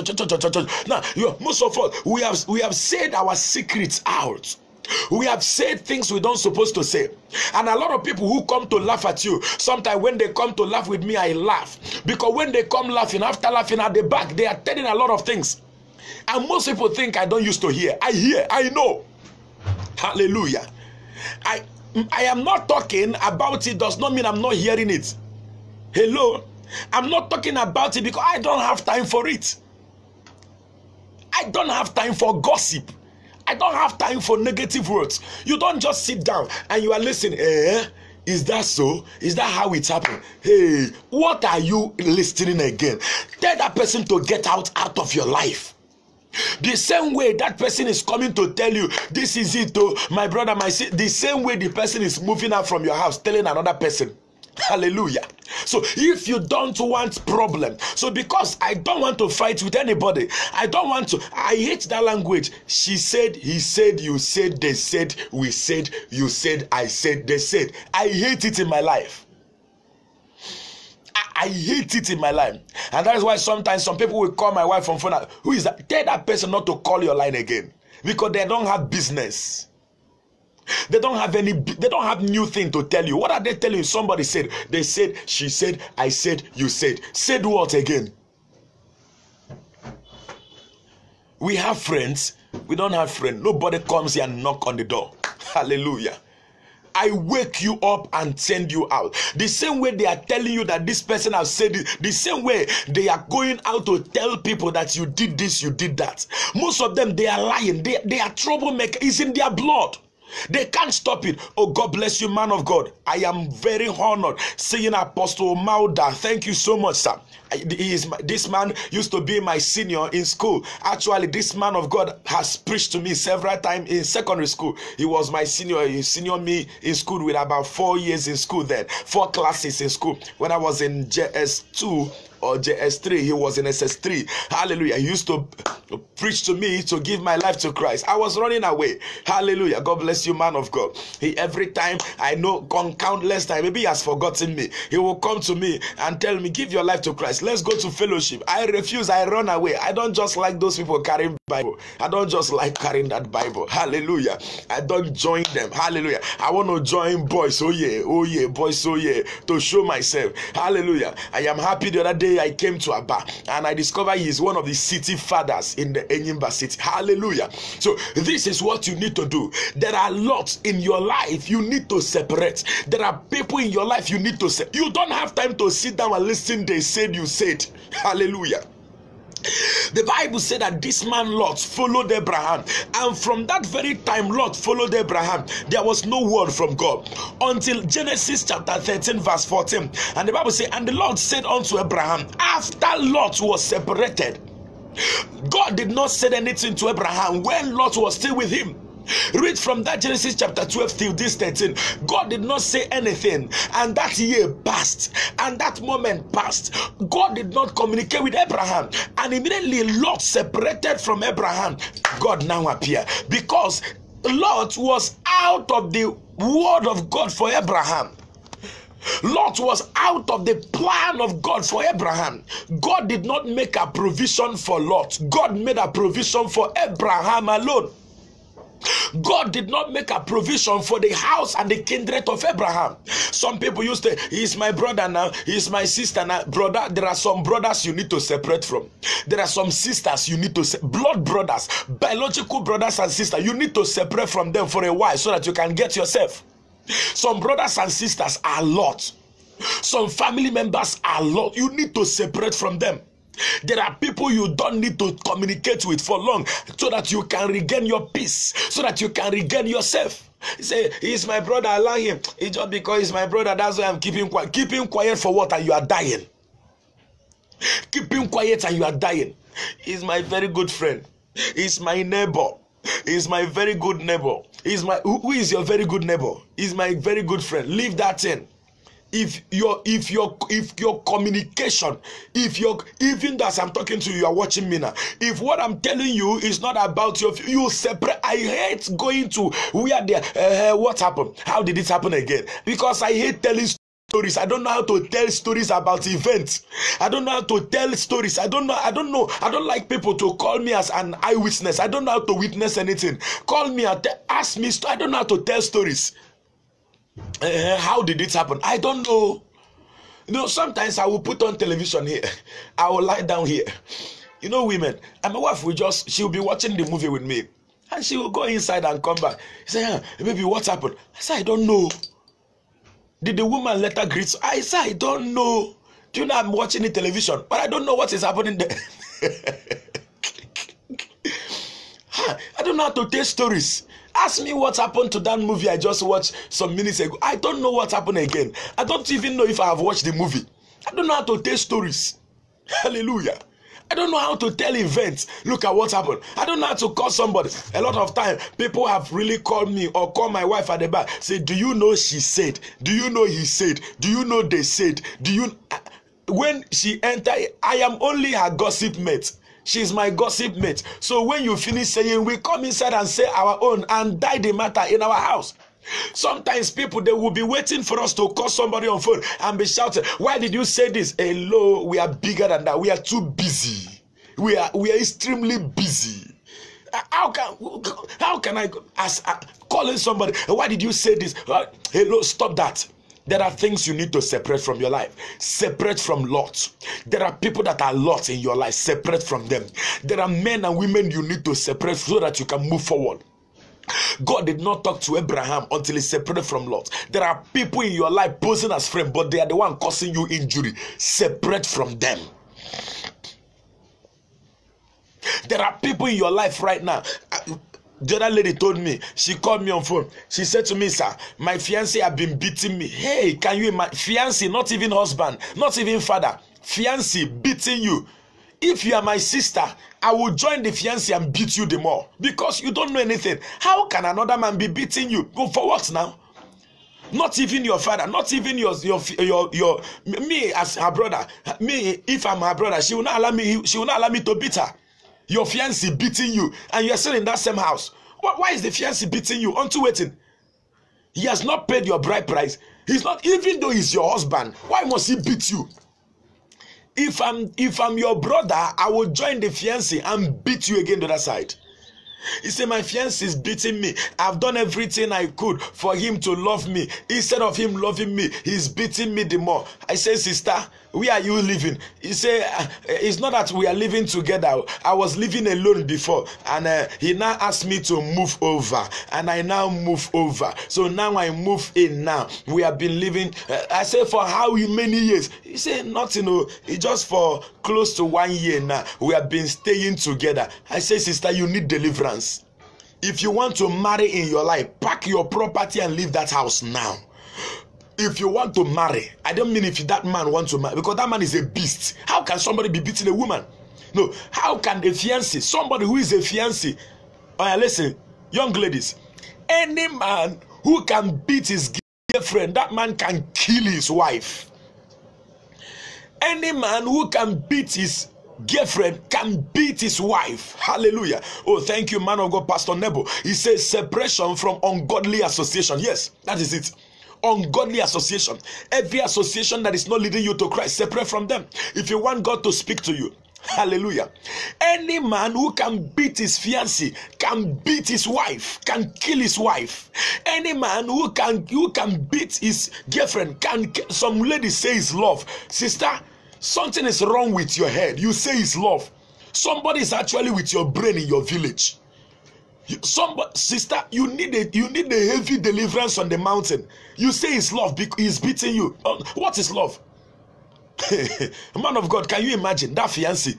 Now, most of us, we have said our secrets out. We have said things we don't supposed to say. And a lot of people who come to laugh at you, sometimes when they come to laugh with me, I laugh. Because when they come laughing, after laughing at the back, they are telling a lot of things. And most people think I don't used to hear. I hear, I know. Hallelujah. I am not talking about it, does not mean I'm not hearing it. Hello, I'm not talking about it because I don't have time for it. I don't have time for gossip. I don't have time for negative words. You don't just sit down and you are listening. Is that so? Is that how it happened? Hey, what are you listening again? Tell that person to get out of your life. The same way that person is coming to tell you, this is it, oh, my brother, my sister. The same way the person is moving out from your house, telling another person. Hallelujah. So if you don't want problem, so because I don't want to fight with anybody, I hate that language. She said, he said, you said, they said, we said, you said, I said, they said. I hate it in my life. I hate it in my life. And that is why sometimes some people will call my wife on phone. Who is that? Tell that person not to call your line again, because they don't have business. They don't have new thing to tell you. What are they telling you? Somebody said, they said, she said, I said, you said. Said what again? We have friends. We don't have friends. Nobody comes here and knock on the door. Hallelujah. I wake you up and send you out. The same way they are telling you that this person has said it, the same way they are going out to tell people that you did this, you did that. Most of them, they are lying. They are troublemakers. It's in their blood. They can't stop it. Oh, God bless you, man of God. I am very honored seeing Apostle Mauda. Thank you so much, sir. This man used to be my senior in school. Actually, this man of God has preached to me several times in secondary school. He was my senior. He senior me in school with about 4 years in school then. 4 classes in school. When I was in JS2 or JS3, he was in SS3. Hallelujah. He used to preach to me to give my life to Christ. I was running away. Hallelujah. God bless you, man of God. He, every time, I know, countless times, maybe he has forgotten me, he will come to me and tell me, give your life to Christ. Let's go to fellowship. I refuse. I run away. I don't just like those people carrying Bible. I don't just like carrying that Bible. Hallelujah. I don't join them. Hallelujah. I want to join boys. Oh yeah, boys. Oh yeah, to show myself. Hallelujah. I am happy the other day I came to Aba and I discovered he is one of the city fathers in the Enyimba city. Hallelujah. So this is what you need to do. There are lots in your life you need to separate. There are people in your life you need to separate. You don't have time to sit down and listen. They said, you said. Hallelujah. The Bible said that this man Lot followed Abraham, and from that very time Lot followed Abraham. There was no word from God until Genesis chapter 13 verse 14. And the Bible said, and the Lord said unto Abraham, after Lot was separated, God did not say anything to Abraham when Lot was still with him. Read from that Genesis chapter 12 till this 13. God did not say anything, and that year passed, and that moment passed. God did not communicate with Abraham, and immediately Lot separated from Abraham. God now appeared because Lot was out of the word of God for Abraham. Lot was out of the plan of God for Abraham. God did not make a provision for Lot. God made a provision for Abraham alone. God did not make a provision for the house and the kindred of Abraham. Some people used to, he's my brother now, he's my sister now. Brother, there are some brothers you need to separate from. There are some sisters you need to, blood brothers, biological brothers and sisters, you need to separate from them for a while so that you can get yourself. Some brothers and sisters are lot. Some family members are lot. You need to separate from them. There are people you don't need to communicate with for long so that you can regain your peace, so that you can regain yourself. You say, he's my brother, allow him. It's just because he's my brother, that's why I'm keeping quiet. Keep him quiet for what? And you are dying. Keep him quiet and you are dying. He's my very good friend. He's my neighbor. He's my very good neighbor. He's my, who is your very good neighbor? He's my very good friend. Leave that in. If your communication, even as I'm talking to you, you are watching me now. If what I'm telling you is not about you separate. I hate going to where there. What happened? How did it happen again? Because I hate telling stories. I don't know how to tell stories about events. I don't know how to tell stories. I don't know. I don't like people to call me as an eyewitness. I don't know how to witness anything. Call me and ask me. I don't know how to tell stories. How did it happen? I don't know. You know, sometimes I will put on television here. I will lie down here. You know, women. And my wife will she'll be watching the movie with me. And she will go inside and come back. She say, baby, what happened? I say, I don't know. Did the woman let her greet? I say, I don't know. Do you know I'm watching the television? But I don't know what is happening there. I don't know how to tell stories. Ask me what happened to that movie I just watched some minutes ago. I don't know what happened again. I don't even know if I have watched the movie. I don't know how to tell stories. Hallelujah. I don't know how to tell events. Look at what happened. I don't know how to call somebody. A lot of time, people have really called me or call my wife at the back. Say, do you know she said? Do you know he said? Do you know they said? Do you... When she entered, I am only her gossip mate. She's my gossip mate. So when you finish saying, we come inside and say our own and die the matter in our house. Sometimes people, they will be waiting for us to call somebody on phone and be shouting, why did you say this? Hello, we are bigger than that. We are too busy. We are extremely busy. How can I ask, calling somebody, why did you say this? Hello, stop that. There are things you need to separate from your life. Separate from Lot. There are people that are Lot in your life. Separate from them. There are men and women you need to separate so that you can move forward. God did not talk to Abraham until he separated from Lot. There are people in your life posing as friends, but they are the one causing you injury. Separate from them. There are people in your life right now. The other lady told me, she called me on phone. She said to me, sir, my fiancé have been beating me. Hey, can you imagine? Fiancé, not even husband, not even father. Fiancé beating you. If you are my sister, I will join the fiancé and beat you the more. Because you don't know anything. How can another man be beating you? Go for what now? Not even your father, not even your me as her brother. Me, if I'm her brother, she will not allow me to beat her. Your fiancé beating you, and you are still in that same house. Why is the fiancé beating you? Unto waiting. He has not paid your bride price. He's not, even though he's your husband. Why must he beat you? If I'm your brother, I will join the fiancé and beat you again to that side. He said, my fiancé is beating me. I've done everything I could for him to love me. Instead of him loving me, he's beating me the more. I said, sister, where are you living? He said, it's not that we are living together. I was living alone before. And he now asked me to move over. And I now move over. So now I move in now. We have been living, I said, for how many years? He said, nothing. It's just for close to 1 year now. We have been staying together. I said, sister, you need deliverance. If you want to marry in your life, pack your property and leave that house now. If you want to marry, I don't mean if that man wants to marry, because that man is a beast. How can somebody be beating a woman? No. How can a fiancé, somebody who is a fiancé, listen, young ladies, any man who can beat his girlfriend, that man can kill his wife. Any man who can beat his girlfriend can beat his wife. Hallelujah. Oh, thank you, man of God, Pastor Nebo. He says separation from ungodly association. Yes, that is it. Ungodly association. Every association that is not leading you to Christ, separate from them. If you want God to speak to you. Hallelujah. Any man who can beat his fiancé can beat his wife, can kill his wife. Any man who can beat his girlfriend can. Some ladies say it's love. Sister, something is wrong with your head. You say it's love. Somebody is actually with your brain in your village. Sister, you need a heavy deliverance on the mountain. You say it's love because he's beating you. What is love? Man of God, can you imagine that fiancé?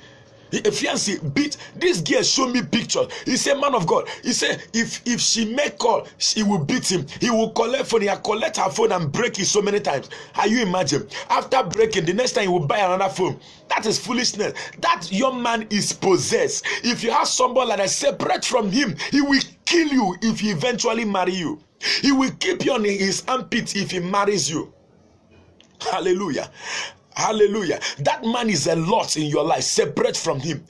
A fiancé beat this girl. Show me pictures. He said, man of God, he said if she make call, she will beat him. He will collect phone. He will collect her phone and break it so many times. Can you imagine? After breaking, the next time he will buy another phone. That is foolishness. That young man is possessed. If you have somebody that is separate from him, he will kill you if he eventually marry you. He will keep you on his armpit if he marries you. Hallelujah. Hallelujah. That man is a lot in your life. Separate from him.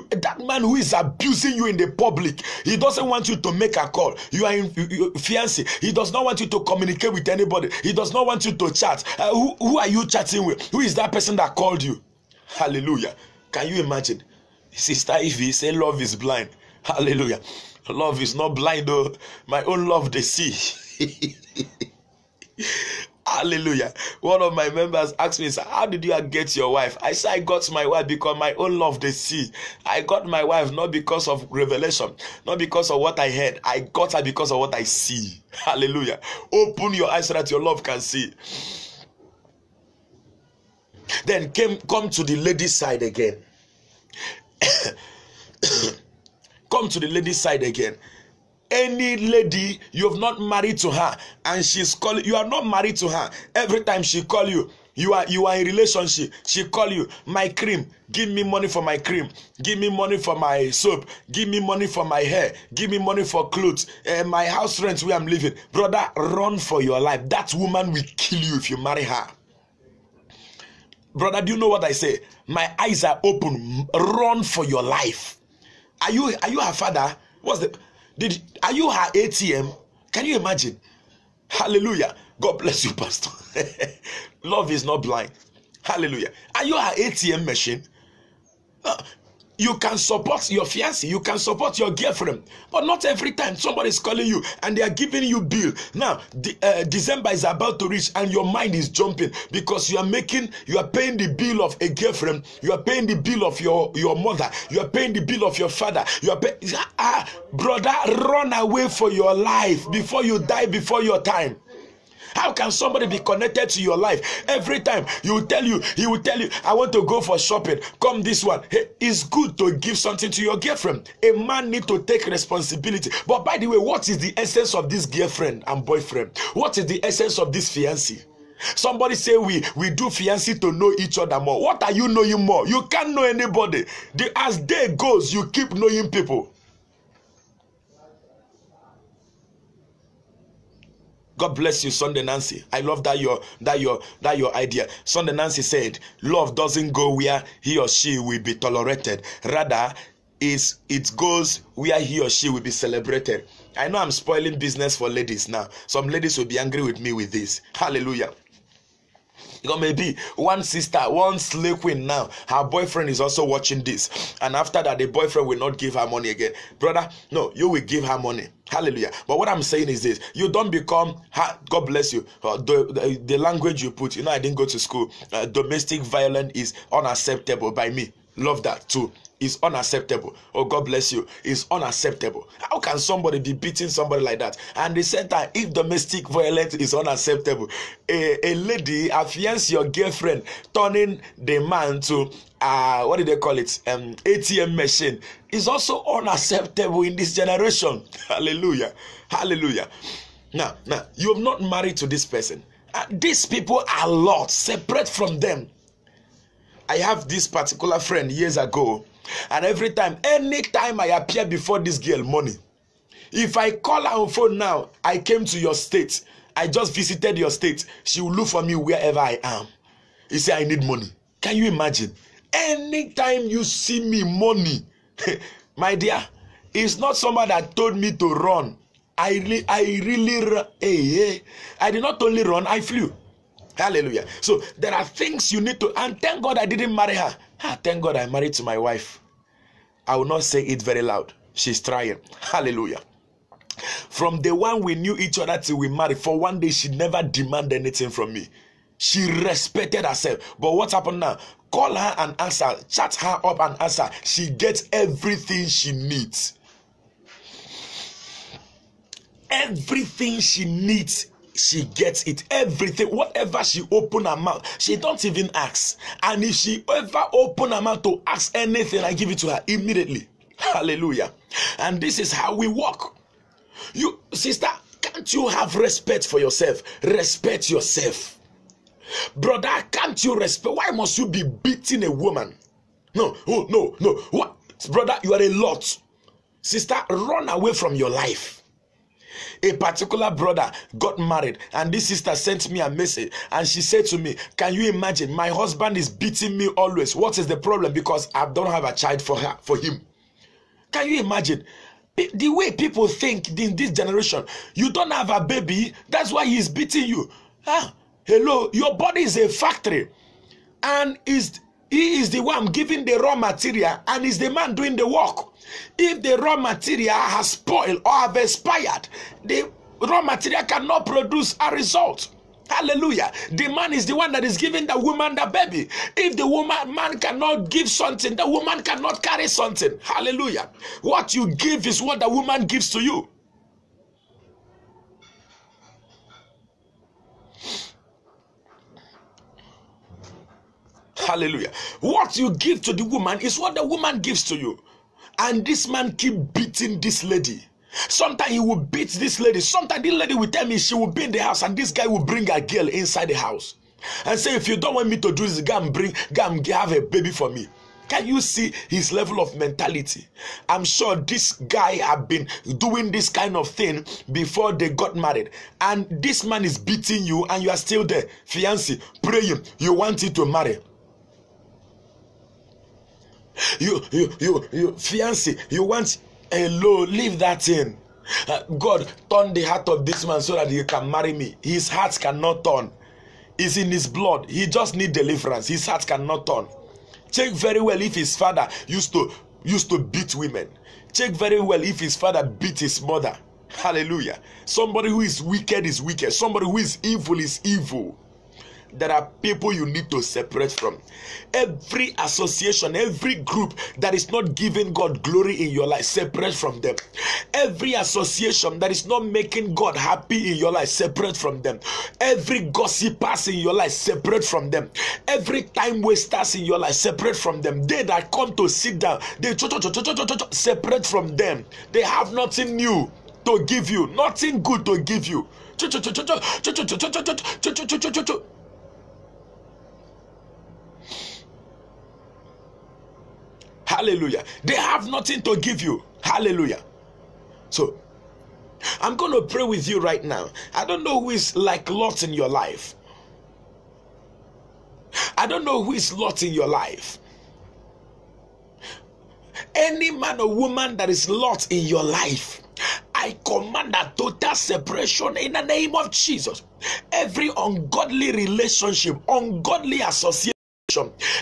That man who is abusing you in the public, he doesn't want you to make a call. You are in fiancé. He does not want you to communicate with anybody. He does not want you to chat. Who are you chatting with? Who is that person that called you? Hallelujah. Can you imagine? Sister Ivy say love is blind. Hallelujah. Love is not blind though. My own love they see. Hallelujah. One of my members asked me, how did you get your wife? I said, I got my wife because my own love they see. I got my wife not because of revelation, not because of what I heard. I got her because of what I see. Hallelujah. Open your eyes so that your love can see. Then come to the ladies' side again. Come to the ladies' side again. Any lady you have not married to her and she's calling, you are not married to her. Every time she call you, you are in relationship. She call you, my cream, give me money for my cream, give me money for my soap, give me money for my hair, give me money for clothes, my house rent where I'm living. Brother, run for your life. That woman will kill you if you marry her. Brother, do you know what I say? My eyes are open. Run for your life. Are you her father? Are you her ATM? Can you imagine? Hallelujah. God bless you, Pastor. Love is not blind. Hallelujah. Are you her ATM machine? You can support your fiancé, you can support your girlfriend, but not every time somebody is calling you and they are giving you bill. Now, December is about to reach and your mind is jumping because you are paying the bill of a girlfriend, you are paying the bill of your mother, you are paying the bill of your father. Brother, run away for your life before you die before your time. How can somebody be connected to your life? Every time he will tell you, I want to go for shopping. Come this one. Hey, it's good to give something to your girlfriend. A man need to take responsibility. But by the way, what is the essence of this girlfriend and boyfriend? What is the essence of this fiancé? Somebody say we do fiancé to know each other more. What are you knowing more? You can't know anybody. As day goes, you keep knowing people. God bless you, Sunday Nancy. I love that your idea. Sunday Nancy said, love doesn't go where he or she will be tolerated. Rather, it goes where he or she will be celebrated. I know I'm spoiling business for ladies now. Some ladies will be angry with me with this. Hallelujah. Because maybe one sister, one slay queen now, her boyfriend is also watching this. And after that, the boyfriend will not give her money again. Brother, no, you will give her money. Hallelujah. But what I'm saying is this. You don't become, God bless you, the language you put. You know, I didn't go to school. Domestic violence is unacceptable by me. Love that too. Is unacceptable. Oh, God bless you. Is unacceptable. How can somebody be beating somebody like that? And the same time, if domestic violence is unacceptable, a lady, a fiancé, your girlfriend, turning the man to what do they call it? ATM machine is also unacceptable in this generation. Hallelujah. Hallelujah. Now, you have not married to this person. These people are lost. Separate from them. I have this particular friend years ago. And anytime I appear before this girl, money. If I call her on phone now, I came to your state. I just visited your state. She will look for me wherever I am. He say, I need money. Can you imagine? Anytime you see me, money. My dear, it's not somebody that told me to run. I really run. I did not only run, I flew. Hallelujah. So there are things you need to, and thank God I didn't marry her. Thank God I married to my wife. I will not say it very loud. She's trying. Hallelujah. From the one we knew each other till we married, for one day she never demanded anything from me. She respected herself. But what happened now? Call her and answer. Chat her up and answer. She gets everything she needs. Everything she needs. She gets it. Everything, whatever she open her mouth, she don't even ask. And if she ever open her mouth to ask anything, I give it to her immediately. Hallelujah. And this is how we walk. You, sister, can't you have respect for yourself? Respect yourself. Brother, can't you respect? Why must you be beating a woman? No. What? Brother, you are a lot. Sister, run away from your life. A particular brother got married, and this sister sent me a message, and she said to me, can you imagine, my husband is beating me always. What is the problem? Because I don't have a child for him. Can you imagine the way people think in this generation? You don't have a baby, that's why he's beating you. Hello, your body is a factory, and he is the one giving the raw material, and is the man doing the work. If the raw material has spoiled or have expired, the raw material cannot produce a result. Hallelujah. The man is the one that is giving the woman the baby. If the man cannot give something, the woman cannot carry something. Hallelujah. What you give is what the woman gives to you. Hallelujah. What you give to the woman is what the woman gives to you. And this man keep beating this lady. Sometimes he will beat this lady. Sometimes this lady will tell me she will be in the house, and this guy will bring a girl inside the house and say, if you don't want me to do this, go and have a baby for me. Can you see his level of mentality? I'm sure this guy have been doing this kind of thing before they got married. And this man is beating you, and you are still there, fiancé, praying. You want it to marry. You fiancé, you want, hello, leave that in. God, turn the heart of this man so that he can marry me. His heart cannot turn. It's in his blood. He just need deliverance. His heart cannot turn. Check very well if his father used to beat women. Check very well if his father beat his mother. Hallelujah. Somebody who is wicked is wicked. Somebody who is evil is evil. there are people you need to separate from. Every association, every group that is not giving God glory in your life, separate from them. Every association that is not making God happy in your life, separate from them. Every gossipers in your life, separate from them. Every time wasters in your life, separate from them. They that come to sit down, they separate from them. They have nothing new to give you, nothing good to give you. Hallelujah. They have nothing to give you. Hallelujah. So I'm going to pray with you right now. I don't know who is like Lot in your life. I don't know who is Lot in your life. Any man or woman that is Lot in your life, I command a total separation in the name of Jesus. Every ungodly relationship, ungodly association,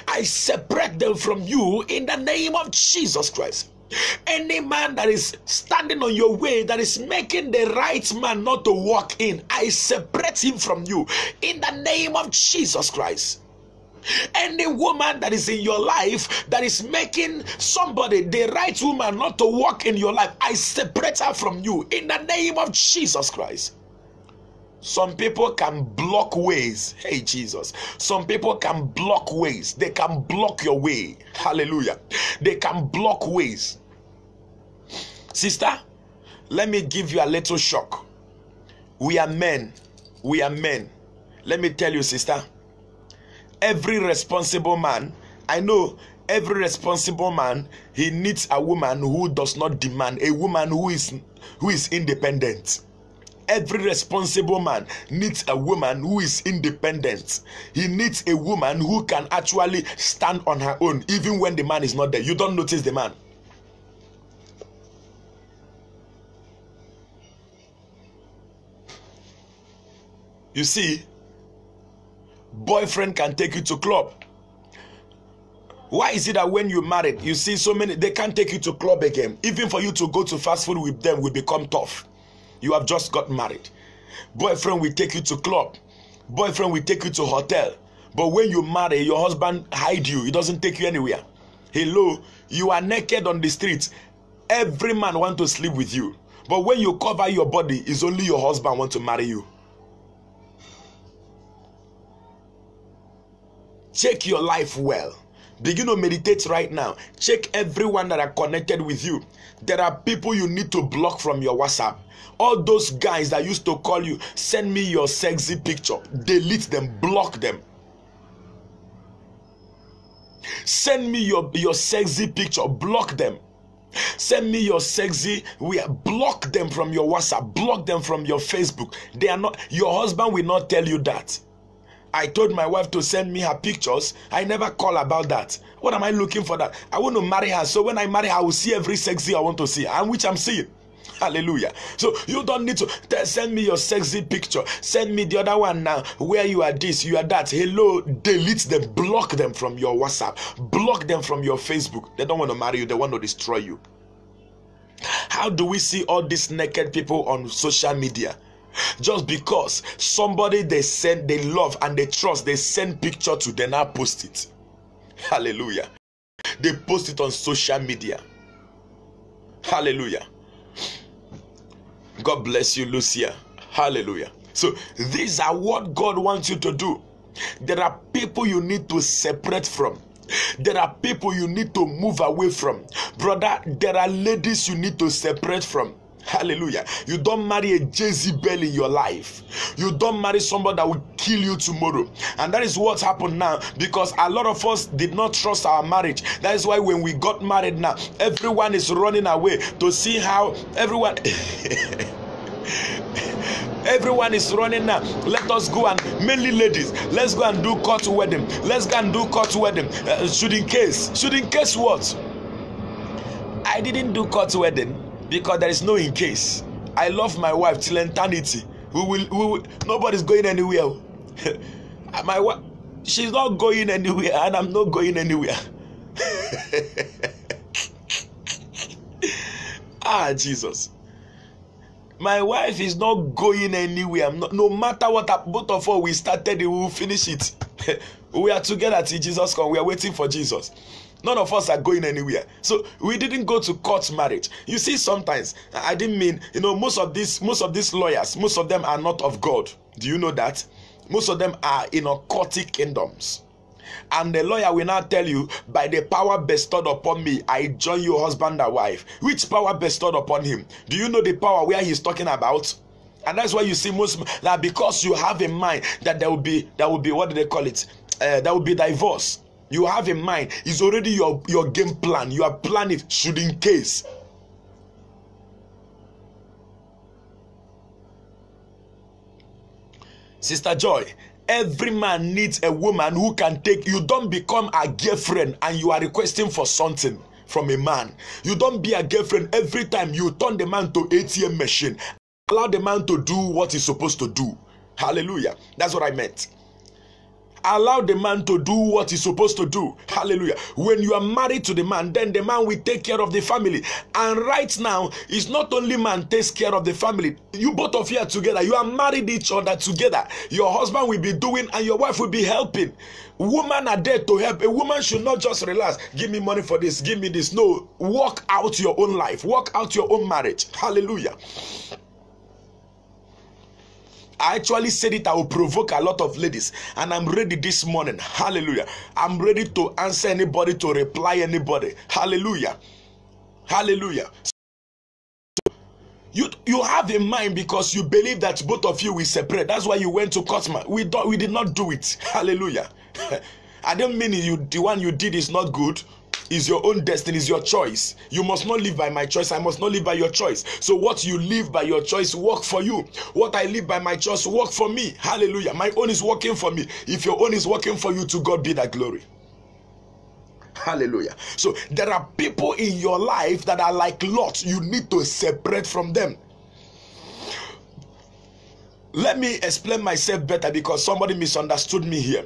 I separate them from you in the name of Jesus Christ. Any man that is standing on your way, that is making the right man not to walk in, I separate him from you in the name of Jesus Christ. Any woman that is in your life that is making somebody, the right woman, not to walk in your life, I separate her from you in the name of Jesus Christ. Some people can block ways. Hey, Jesus. Some people can block ways. They can block your way. Hallelujah. They can block ways. Sister, let me give you a little shock. We are men. We are men. Let me tell you, sister. Every responsible man, I know every responsible man, he needs a woman who does not demand, a woman who is independent. Every responsible man needs a woman who is independent. He needs a woman who can actually stand on her own, even when the man is not there. You don't notice the man. You see, boyfriend can take you to club. Why is it that when you married, you see so many, they can't take you to club again? Even for you to go to fast food with them will become tough. You have just got married. Boyfriend will take you to club. Boyfriend will take you to hotel. But when you marry, your husband hide you. He doesn't take you anywhere. Hello, you are naked on the streets. Every man wants to sleep with you. But when you cover your body, it's only your husband wants to marry you. Check your life well. Begin to meditate right now. Check everyone that are connected with you. There are people you need to block from your WhatsApp. All those guys that used to call you, send me your sexy picture. Delete them, block them. Send me your sexy picture, block them. Send me your sexy, block them from your WhatsApp, block them from your Facebook. They are not, your husband will not tell you that. I told my wife to send me her pictures. I never call about that. What am I looking for that? I want to marry her. So when I marry her, I will see every sexy I want to see, and which I'm seeing. Hallelujah. So you don't need to send me your sexy picture. Send me the other one now where you are this, you are that. Hello, delete them, block them from your WhatsApp, block them from your Facebook. They don't want to marry you. They want to destroy you. How do we see all these naked people on social media? Just because somebody they love and they trust, they send picture to, they now post it. Hallelujah. They post it on social media. Hallelujah. God bless you, Lucia. Hallelujah. So these are what God wants you to do. There are people you need to separate from. There are people you need to move away from. Brother, there are ladies you need to separate from. Hallelujah. You don't marry a Jezebel in your life. You don't marry somebody that will kill you tomorrow. And that is what's happened now, because a lot of us did not trust our marriage. That is why when we got married now, everyone is running away to see how everyone everyone is running now. Let us go, and mainly ladies, let's go and do court wedding. Let's go and do court wedding. Should in case what? I didn't do court wedding because there is no in case. I love my wife till eternity. We will nobody's going anywhere. My wife, she's not going anywhere, and I'm not going anywhere. Ah, Jesus. My wife is not going anywhere. No matter what, both of us, we started it, we will finish it. We are together till Jesus comes. We are waiting for Jesus. None of us are going anywhere. So we didn't go to court marriage. You see, sometimes, I didn't mean, most of these lawyers, most of them are not of God. Do you know that? Most of them are in occultic kingdoms. And the lawyer will now tell you, by the power bestowed upon me, I join you husband and wife. Which power bestowed upon him? Do you know the power where he's talking about? And that's why you see most, that because you have in mind that there will be, what do they call it? There will be divorce. You have in mind, it's already your game plan. You are planning should in case. Sister Joy, every man needs a woman who can take. You don't become a girlfriend and you are requesting for something from a man. You don't be a girlfriend every time you turn the man to ATM machine. Allow the man to do what he's supposed to do. Hallelujah. That's what I meant. Allow the man to do what he's supposed to do. Hallelujah. When you are married to the man, then the man will take care of the family. And right now, it's not only man takes care of the family. You both of you are together. You are married each other together. Your husband will be doing and your wife will be helping. Women are there to help. A woman should not just relax. Give me money for this. Give me this. No. Work out your own life. Work out your own marriage. Hallelujah. I actually said it, I will provoke a lot of ladies, and I'm ready this morning. Hallelujah. I'm ready to answer anybody, to reply anybody. Hallelujah. Hallelujah. So you have in mind because you believe that both of you will separate. That's why you went to court. We did not do it. Hallelujah. I don't mean the one you did is not good. Is your own destiny, is your choice. You must not live by my choice. I must not live by your choice. So what you live by your choice work for you. What I live by my choice work for me. Hallelujah. My own is working for me. If your own is working for you, to God be that glory. Hallelujah. So there are people in your life that are like Lot. You need to separate from them. Let me explain myself better because somebody misunderstood me here.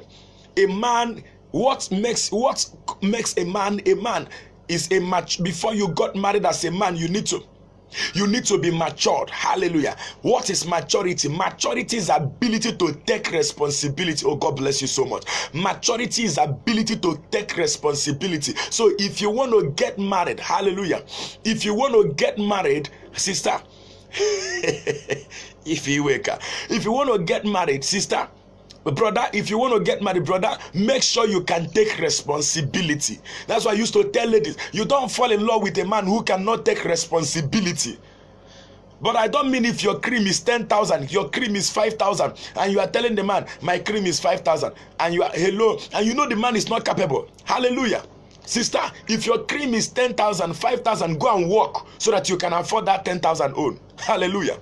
A man, what makes a man is a match. Before you got married as a man, you need to be matured. Hallelujah. What is maturity? Maturity is ability to take responsibility. Oh, God bless you so much. Maturity is ability to take responsibility. So if you want to get married, hallelujah. If you want to get married, sister, if you want to get married, sister, brother, if you want to get married, brother, make sure you can take responsibility. That's why I used to tell ladies, you don't fall in love with a man who cannot take responsibility. But I don't mean if your cream is 10,000, your cream is 5,000, and you are telling the man, my cream is 5,000, and you are, hello, and you know the man is not capable. Hallelujah. Sister, if your cream is 10,000, 5,000, go and work so that you can afford that 10,000 own. Hallelujah.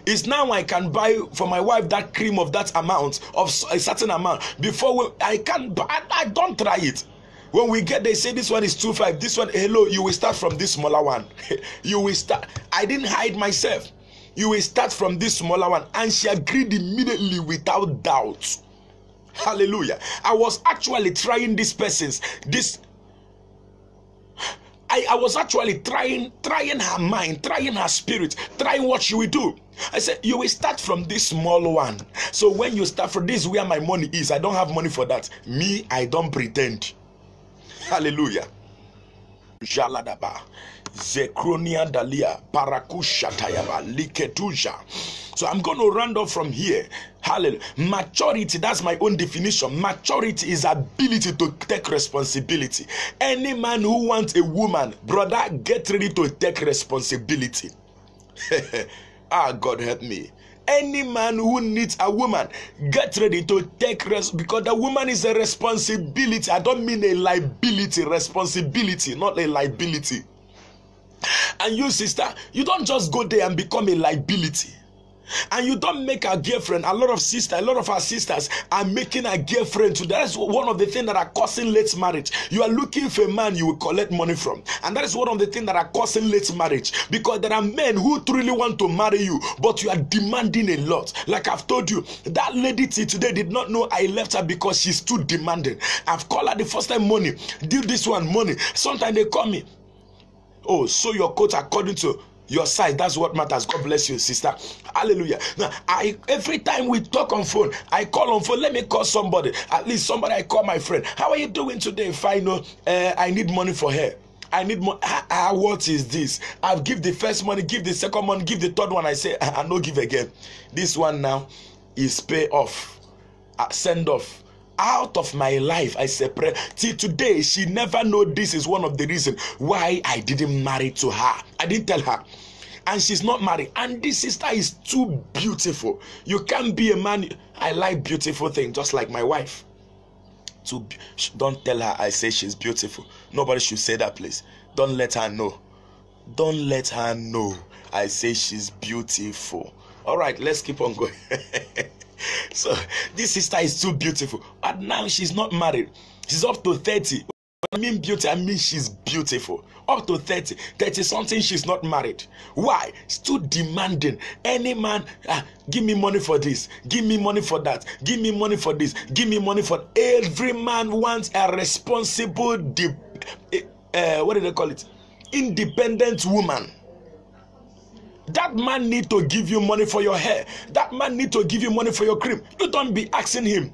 It's now I can buy for my wife that cream of that amount, of a certain amount. Before I don't try it. When we get, they say this one is 2.5, this one, hello, you will start from this smaller one. You will start. I didn't hide myself. You will start from this smaller one. And she agreed immediately without doubt. Hallelujah. I was actually trying these persons, I was actually trying her mind, trying her spirit, trying what she will do. I said, you will start from this small one. So when you start from this, where my money is, I don't have money for that. Me, I don't pretend. Hallelujah. Jaladaba, Zekronia Dalia, Parakushatayaba, Liketuja. So I'm going to round up from here. Hallelujah. Maturity, that's my own definition. Maturity is ability to take responsibility. Any man who wants a woman, brother, get ready to take responsibility. God help me. Any man who needs a woman, get ready to take because the woman is a responsibility. I don't mean a liability, responsibility, not a liability. And you, sister, you don't just go there and become a liability. And you don't make a girlfriend. A lot of our sisters are making a girlfriend too. That's one of the things that are causing late marriage. You are looking for a man you will collect money from. And that is one of the things that are causing late marriage. Because there are men who truly want to marry you, but you are demanding a lot. Like I've told you, that lady today did not know I left her because she's too demanding. I've called her the first time, money. Do this one, money. Sometimes they call me. Oh, sew your coat according to Your size, that's what matters. God bless you, sister. Hallelujah. Now, every time we talk on phone, I call on phone. Let me call somebody. At least somebody I call my friend. How are you doing today? If I know I need money for her. I need money. What is this? I'll give the first money, give the second money, give the third one. I say, I no give again. This one now is pay off. Send off. Out of my life, I separate. Till today, she never know this is one of the reasons why I didn't marry to her. I didn't tell her. And she's not married. And this sister is too beautiful. You can't be a man. I like beautiful things, just like my wife. Don't tell her I say she's beautiful. Nobody should say that, please. Don't let her know. Don't let her know I say she's beautiful. All right, let's keep on going. So this sister is too beautiful, but now she's not married. She's up to 30. When I mean beauty, I mean she's beautiful. Up to 30 something, she's not married. Why? She's too demanding. Any man, give me money for this, give me money for that, give me money for this, give me money for. Every man wants a responsible, what do they call it? Independent woman. That man need to give you money for your hair. That man need to give you money for your cream. You don't be asking him.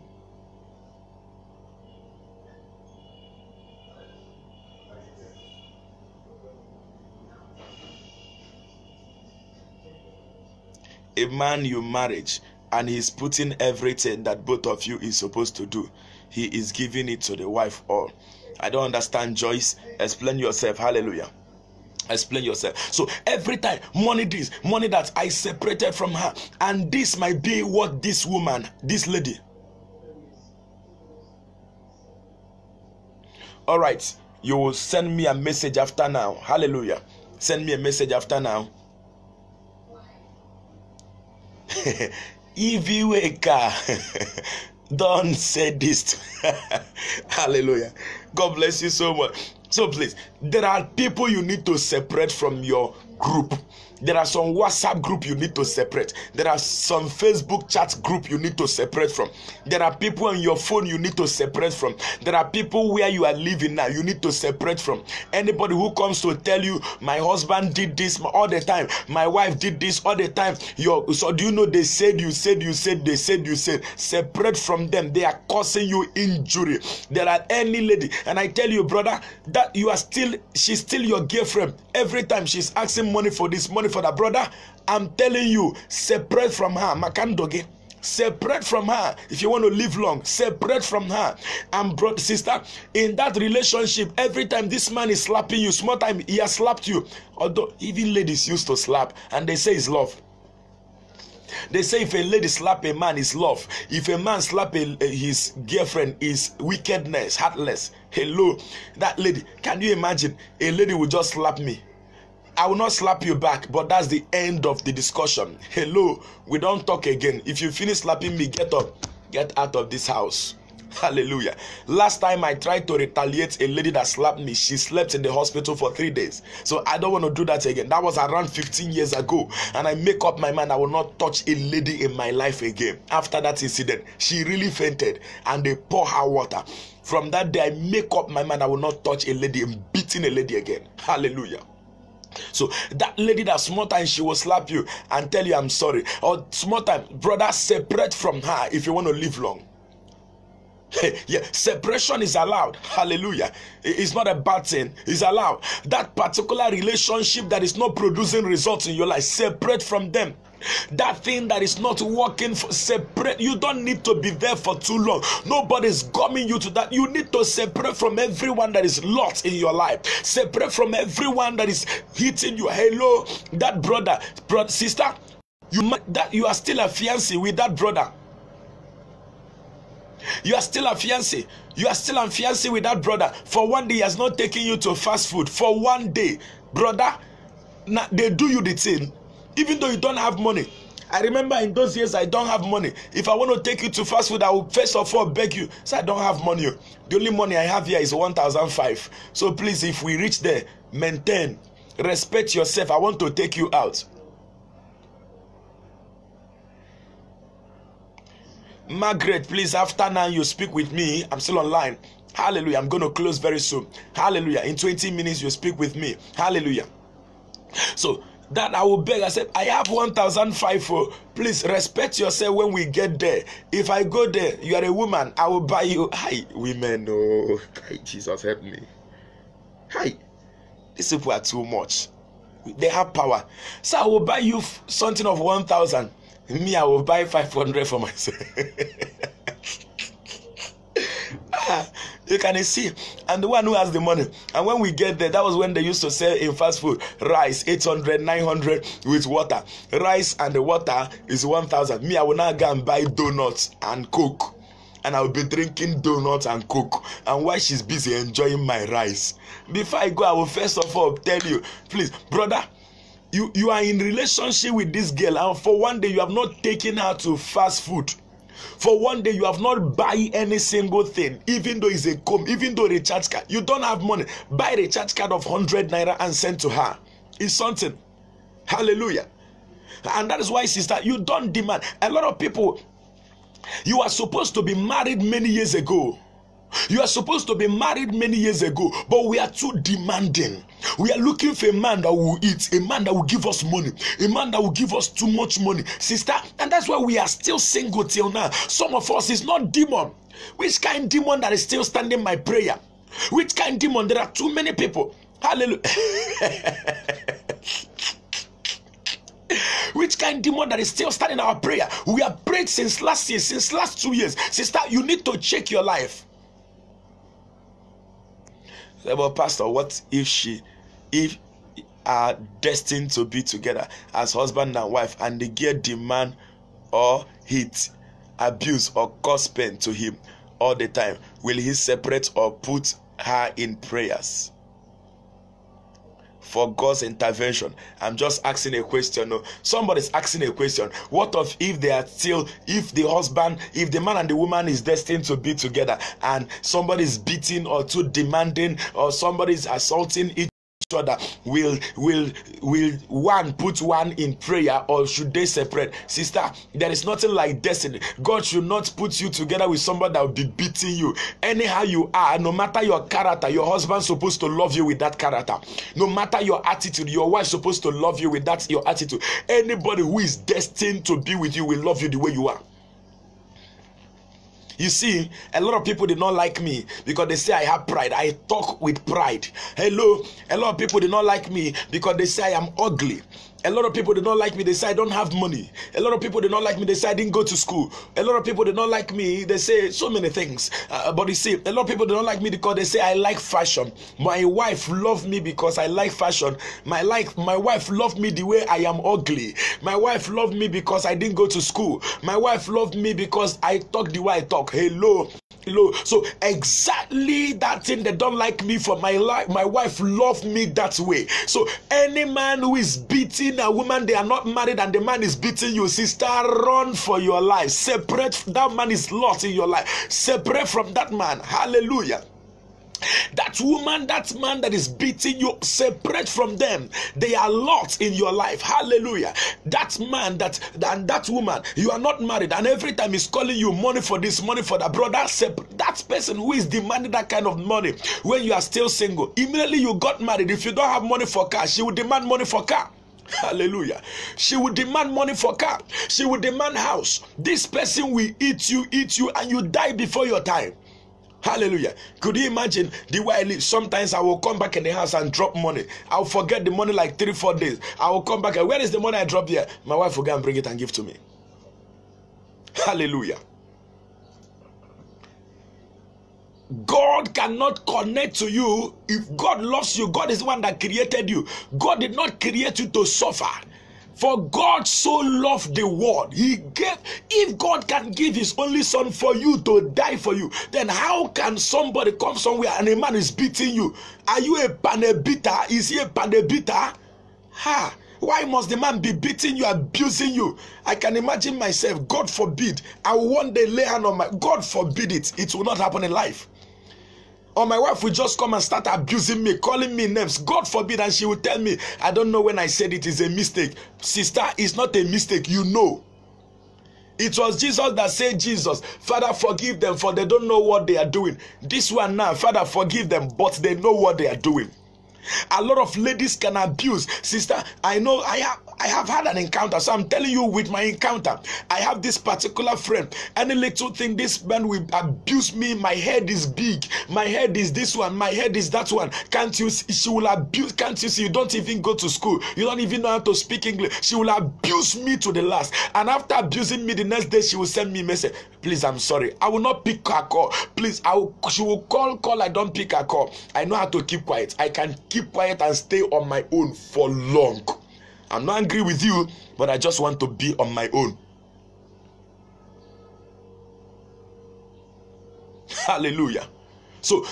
A man you marriage and he's putting everything that both of you is supposed to do. He is giving it to the wife all. I don't understand, Joyce. Explain yourself. Hallelujah. Explain yourself. So every time, money this, money that, I separated from her. And this might be what this woman, this lady. All right. You will send me a message after now. Hallelujah. Send me a message after now. If you wake up, don't say this. Hallelujah. God bless you so much. So please, there are people you need to separate from your group. There are some WhatsApp group you need to separate. There are some Facebook chat group you need to separate from. There are people on your phone you need to separate from. There are people where you are living now you need to separate from. Anybody who comes to tell you, my husband did this all the time, my wife did this all the time. So do you know they said, separate from them. They are causing you injury. There are any lady, and I tell you, brother, that you are still, she's still your girlfriend. Every time she's asking money for this, money for that, brother, I'm telling you, separate from her. Makandoge, separate from her. If you want to live long, separate from her. And brother, sister, in that relationship, every time this man is slapping you, small time he has slapped you. Although even ladies used to slap, and they say it's love. They say if a lady slap a man, it's love. If a man slap his girlfriend, is wickedness, heartless. Hello, that lady. Can you imagine? A lady will just slap me. I will not slap you back, but that's the end of the discussion. Hello, we don't talk again. If you finish slapping me, get up. Get out of this house. Hallelujah. Last time I tried to retaliate a lady that slapped me, she slept in the hospital for 3 days. So I don't want to do that again. That was around 15 years ago. And I make up my mind I will not touch a lady in my life again. After that incident, she really fainted and they pour her water. From that day, I make up my mind I will not touch a lady and beating a lady again. Hallelujah. So that lady that small time she will slap you and tell you I'm sorry. Or small time, brother, separate from her if you want to live long. Yeah, separation is allowed. Hallelujah. It's not a bad thing. It's allowed. That particular relationship that is not producing results in your life, separate from them. That thing that is not working, separate. You don't need to be there for too long. Nobody's coming you to that. You need to separate from everyone that is lost in your life. Separate from everyone that is hitting you. Hello, that brother, sister, you are still a fiancé with that brother. You are still a fiancé. You are still a fiancé with that brother. For one day, he has not taken you to fast food. For one day, brother, now they do you the thing. Even though you don't have money. I remember in those years I don't have money. If I want to take you to fast food, I will first of all beg you. So I don't have money. The only money I have here is 1,005. So please, if we reach there, maintain, respect yourself. I want to take you out. Margaret, please, after now you speak with me. I'm still online. Hallelujah. I'm going to close very soon. Hallelujah. In 20 minutes you speak with me. Hallelujah. So that I will beg. I said, I have 1,005. Please respect yourself when we get there. If I go there, you are a woman, I will buy you. Hi, women, oh, hi, Jesus help me. Hi, these people are too much. They have power. So I will buy you something of 1,000. Me, I will buy 500 for myself. You can see, I'm the one who has the money. And when we get there, that was when they used to sell in fast food rice 800, 900 with water. Rice and the water is 1,000. Me, I will now go and buy donuts and Coke, and I will be drinking donuts and Coke. And while she's busy enjoying my rice, before I go, I will first of all tell you, please, brother, you are in relationship with this girl, and for one day you have not taken her to fast food. For one day you have not buy any single thing, even though it's a comb, even though recharge card. You don't have money. Buy a recharge card of 100 naira and send to her. It's something. Hallelujah. And that is why, sister, you don't demand. A lot of people, you are supposed to be married many years ago. You are supposed to be married many years ago, but we are too demanding. We are looking for a man that will eat, a man that will give us money, a man that will give us too much money, sister. And that's why we are still single till now. Some of us is not demon. Which kind of demon that is still standing my prayer? Which kind of demon? There are too many people. Hallelujah. Which kind of demon that is still standing our prayer? We have prayed since last year, since last 2 years. Sister, you need to check your life. Well, Pastor, what if are destined to be together as husband and wife, and they get demand or hit, abuse or cause pain to him all the time? Will he separate or put her in prayers for God's intervention? I'm just asking a question. No, somebody's asking a question. What if they are still, if the man and the woman is destined to be together, and somebody's beating or too demanding, or somebody's assaulting each other? Will one put one in prayer, or should they separate? Sister, there is nothing like destiny. God should not put you together with somebody that will be beating you. Anyhow you are, no matter your character, your husband's supposed to love you with that character. No matter your attitude, your wife's supposed to love you with that your attitude. Anybody who is destined to be with you will love you the way you are. You see, a lot of people did not like me because they say I have pride. I talk with pride. Hello, a lot of people did not like me because they say I am ugly. A lot of people did not like me. They say I don't have money. A lot of people did not like me. They say I didn't go to school. A lot of people did not like me. They say so many things. But you see, a lot of people did not like me because they say I like fashion. My wife loved me because I like fashion. My wife loved me the way I am ugly. My wife loved me because I didn't go to school. My wife loved me because I talk the way I talk. Hello. So exactly that thing they don't like me for, my life, my wife loved me that way. So any man who is beating a woman, they are not married, and the man is beating you, sister, run for your life. Separate. That man is lost in your life. Separate from that man. Hallelujah. That woman, that man that is beating you, separate from them. They are lost in your life. Hallelujah. That man, that woman, you are not married, and every time he's calling you money for this, money for that, brother, that person who is demanding that kind of money when you are still single, immediately you got married, if you don't have money for car, she will demand money for car. Hallelujah. She would demand money for car. She would demand house. This person will eat you, and you die before your time. Hallelujah. Could you imagine the way I live? Sometimes I will come back in the house and drop money. I'll forget the money like 3-4 days. I will come back and where is the money I dropped here? My wife will go and bring it and give to me. Hallelujah. God cannot connect to you. If God loves you, God is the one that created you. God did not create you to suffer. For God so loved the world, he gave. If God can give his only son for you to die for you, then how can somebody come somewhere and a man is beating you? Are you a panebita? Is he a panebita? Ha! Why must the man be beating you, abusing you? I can imagine myself, God forbid, I will one day lay hand on my, God forbid it. It will not happen in life. Or my wife will just come and start abusing me, calling me names. God forbid, and she will tell me, I don't know when I said it is a mistake. Sister, it's not a mistake, you know. It was Jesus that said, Jesus, Father, forgive them, for they don't know what they are doing. This one now, Father, forgive them, but they know what they are doing. A lot of ladies can abuse. Sister, I know I have had an encounter. So I'm telling you, with my encounter, I have this particular friend. Any little thing, this man will abuse me. My head is big. My head is this one. My head is that one. Can't you see? She will abuse. Can't you see? You don't even go to school. You don't even know how to speak English. She will abuse me to the last. And after abusing me, the next day she will send me a message. Please, I'm sorry. I will not pick her call. Please, she will call. I don't pick her call. I know how to keep quiet. I can keep quiet and stay on my own for long. I'm not angry with you, but I just want to be on my own. Hallelujah. So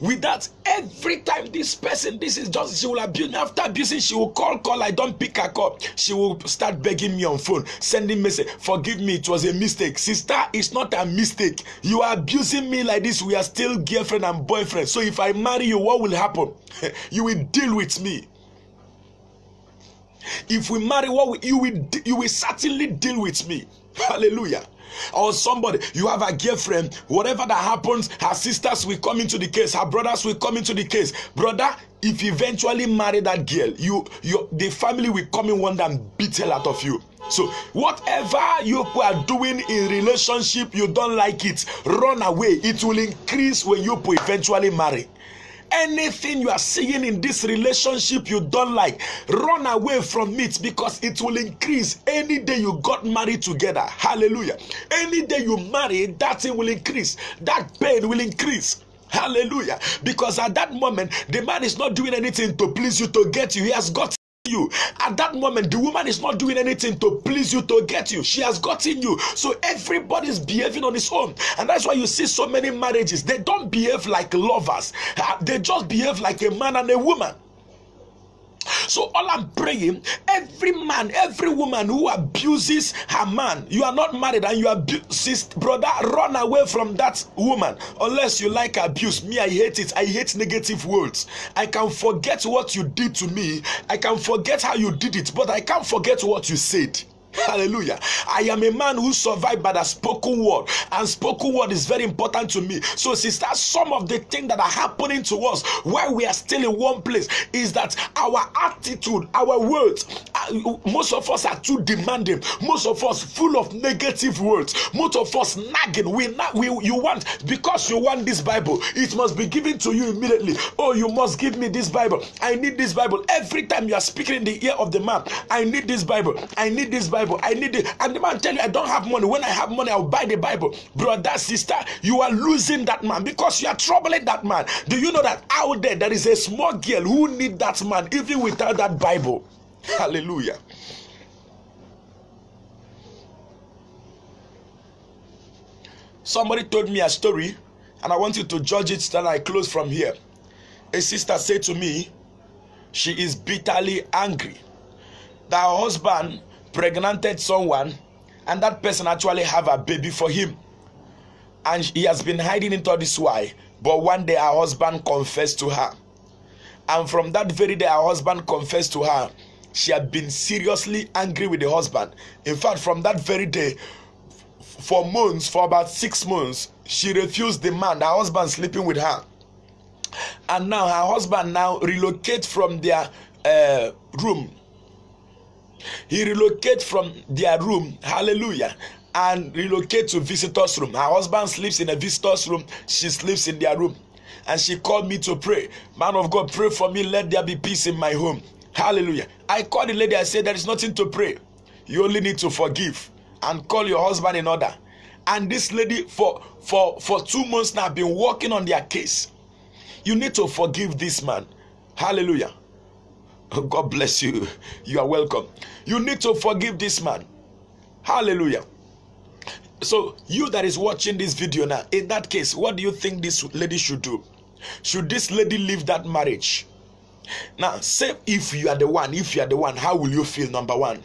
with that, every time this person, this is just, she will abuse me. After abusing, she will call. I don't pick her call. She will start begging me on phone, sending message. Forgive me, it was a mistake. Sister, it's not a mistake. You are abusing me like this. We are still girlfriend and boyfriend. So if I marry you, what will happen? You will deal with me. If we marry, you will certainly deal with me. Hallelujah. Or somebody, you have a girlfriend, whatever that happens, her sisters will come into the case, her brothers will come into the case. Brother, if you eventually marry that girl, the family will come in one day and beat hell out of you. So whatever you are doing in relationship, you don't like it, run away. It will increase when you eventually marry. Anything you are seeing in this relationship you don't like, run away from it, because it will increase any day you got married together. Hallelujah. Any day you marry, that thing will increase. That pain will increase. Hallelujah. Because at that moment, the man is not doing anything to please you, to get you. He has got you. At that moment, the woman is not doing anything to please you, to get you. She has gotten you. So everybody's behaving on his own. And that's why you see so many marriages. They don't behave like lovers. They just behave like a man and a woman. So all I'm praying, every man, every woman who abuses her man, you are not married and you abuse, brother, run away from that woman. Unless you like abuse. Me, I hate it. I hate negative words. I can forget what you did to me. I can forget how you did it, but I can't forget what you said. Hallelujah. I am a man who survived by the spoken word, and spoken word is very important to me. So sisters, some of the things that are happening to us while we are still in one place is that our attitude, our words, most of us are too demanding. Most of us full of negative words. Most of us nagging. You want, because you want this Bible, it must be given to you immediately. Oh, you must give me this Bible. I need this Bible. Every time you are speaking in the ear of the man, I need this Bible. I need this Bible. I need it. And the man tell you, I don't have money. When I have money, I'll buy the Bible. Brother, sister, you are losing that man because you are troubling that man. Do you know that out there is a small girl who need that man even without that Bible? Hallelujah. Somebody told me a story, and I want you to judge it till I close from here. A sister said to me, she is bitterly angry that her husband pregnanted someone, and that person actually have a baby for him, and he has been hiding it all this while. But one day her husband confessed to her, and from that very day her husband confessed to her, she had been seriously angry with the husband. In fact, from that very day, for months, for about 6 months, she refused the man, her husband, sleeping with her. And now her husband now relocate from their room. He relocated from their room, hallelujah, and relocate to visitor's room. Her husband sleeps in a visitor's room. She sleeps in their room. And she called me to pray. Man of God, pray for me. Let there be peace in my home. Hallelujah. I called the lady. I said, there is nothing to pray. You only need to forgive and call your husband in order. And this lady for 2 months now have been working on their case. You need to forgive this man. Hallelujah. God bless you. You are welcome. You need to forgive this man. Hallelujah. So you that is watching this video now, in that case, what do you think this lady should do? Should this lady leave that marriage? Now, say if you are the one, how will you feel? Number one,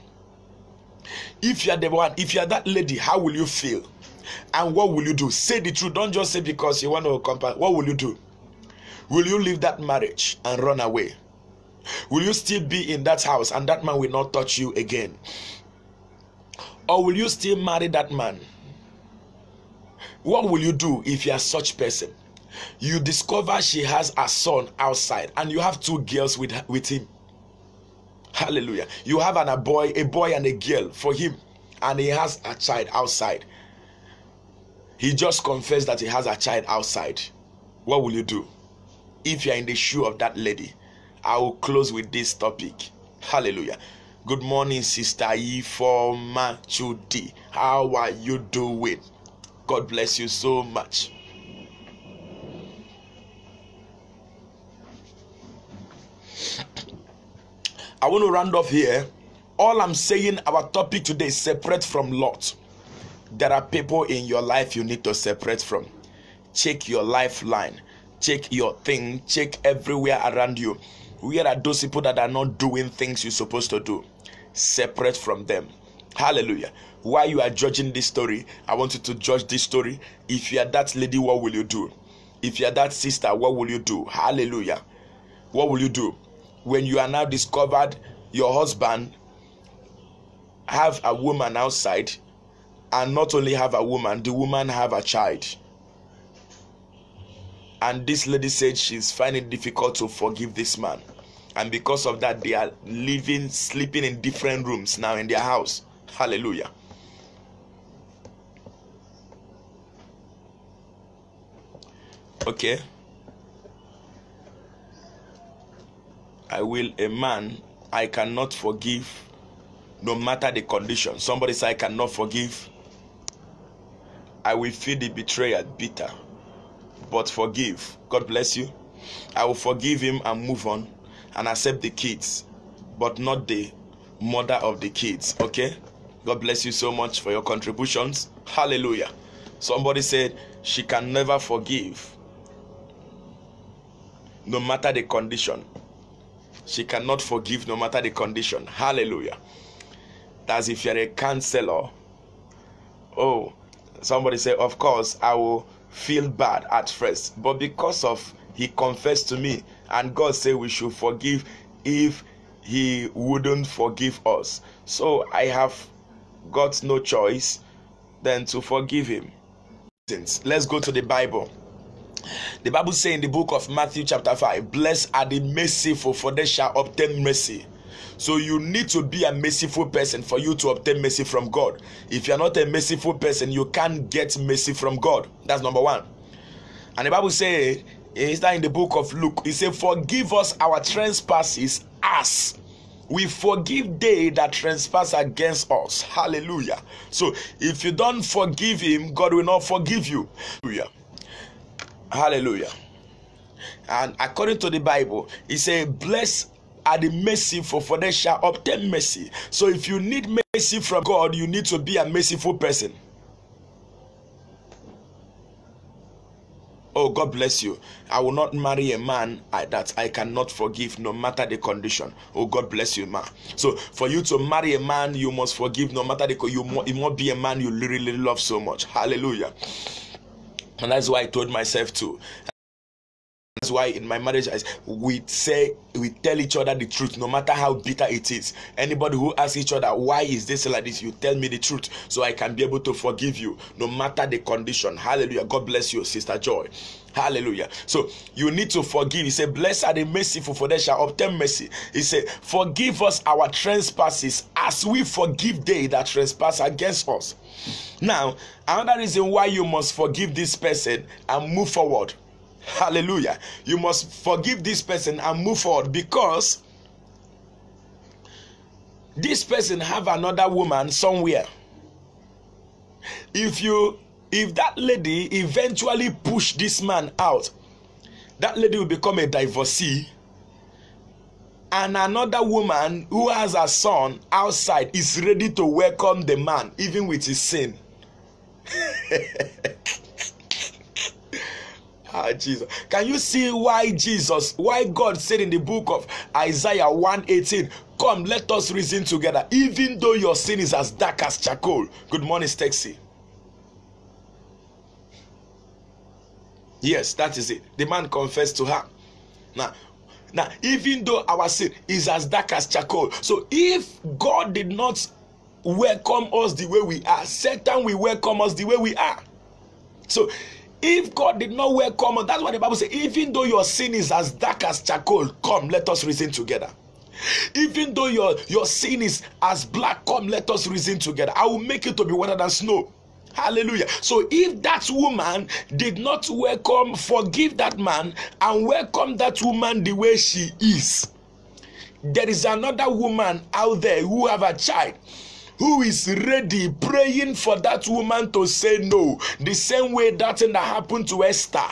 if you are the one, if you are that lady, how will you feel? And what will you do? Say the truth. Don't just say because you want to compare. What will you do? Will you leave that marriage and run away? Will you still be in that house and that man will not touch you again? Or will you still marry that man? What will you do if you are such person? You discover she has a son outside, and you have two girls with him. Hallelujah. You have a boy and a girl for him, and he has a child outside. He just confessed that he has a child outside. What will you do? If you are in the shoe of that lady, I will close with this topic. Hallelujah. Good morning, Sister Ifoma Chudi. How are you doing? God bless you so much. I want to round off here. All I'm saying, our topic today is separate from Lot. There are people in your life you need to separate from. Check your lifeline. Check your thing. Check everywhere around you. Where are those people that are not doing things you're supposed to do? Separate from them. Hallelujah. While you are judging this story, I want you to judge this story. If you are that lady, what will you do? If you are that sister, what will you do? Hallelujah. What will you do? When you are now discovered your husband have a woman outside, and not only have a woman, the woman have a child. And this lady said she's finding it difficult to forgive this man. And because of that, they are sleeping in different rooms now in their house. Hallelujah. Okay. I will a man I cannot forgive no matter the condition. Somebody say I cannot forgive. I will feel the betrayer bitter, but forgive. God bless you. I will forgive him and move on and accept the kids, but not the mother of the kids. Okay? God bless you so much for your contributions. Hallelujah. Somebody said she can never forgive no matter the condition. She cannot forgive no matter the condition. Hallelujah. That's if you're a counselor. Oh, somebody say, of course, I will feel bad at first. But because of he confessed to me, and God said we should forgive if he wouldn't forgive us. So I have got no choice than to forgive him. Let's go to the Bible. The Bible says in the book of Matthew chapter 5, blessed are the merciful, for they shall obtain mercy. So you need to be a merciful person for you to obtain mercy from God. If you're not a merciful person, you can't get mercy from God. That's number one. And the Bible says, it's that in the book of Luke, it says, forgive us our trespasses as we forgive they that trespass against us. Hallelujah. So if you don't forgive him, God will not forgive you. Hallelujah. Hallelujah. And according to the Bible, it says, blessed are the merciful, for they shall obtain mercy. So if you need mercy from God, you need to be a merciful person. Oh, God bless you. I will not marry a man that I cannot forgive no matter the condition. Oh, God bless you, man. So for you to marry a man, you must forgive no matter the condition. You must be a man you really love so much. Hallelujah. And that's why I told myself to. That's why in my marriage we tell each other the truth, no matter how bitter it is. Anybody who asks each other, why is this like this, you tell me the truth so I can be able to forgive you no matter the condition. Hallelujah. God bless you, Sister Joy. Hallelujah. So you need to forgive. He said, blessed are the merciful, for they shall obtain mercy. He said, forgive us our trespasses as we forgive they that trespass against us. Now, another reason why you must forgive this person and move forward. Hallelujah. You must forgive this person and move forward, because this person have another woman somewhere. If that lady eventually push this man out, that lady will become a divorcee, and another woman who has a son outside is ready to welcome the man even with his sin. Ah, Jesus. Can you see why God said in the book of Isaiah 1:18, come, let us reason together, even though your sin is as dark as charcoal. Good morning, Stexy. Yes, that is it. The man confessed to her. Now, even though our sin is as dark as charcoal, so if God did not welcome us the way we are, Satan will welcome us the way we are. So If God did not welcome us, that's what the Bible says, even though your sin is as dark as charcoal, come, let us reason together. Even though your sin is as black, come, let us reason together. I will make it to be whiter than snow. Hallelujah. So if that woman did not forgive that man and welcome that woman the way she is, there is another woman out there who have a child who is ready, praying for that woman to say no. The same way that thing that happened to Esther.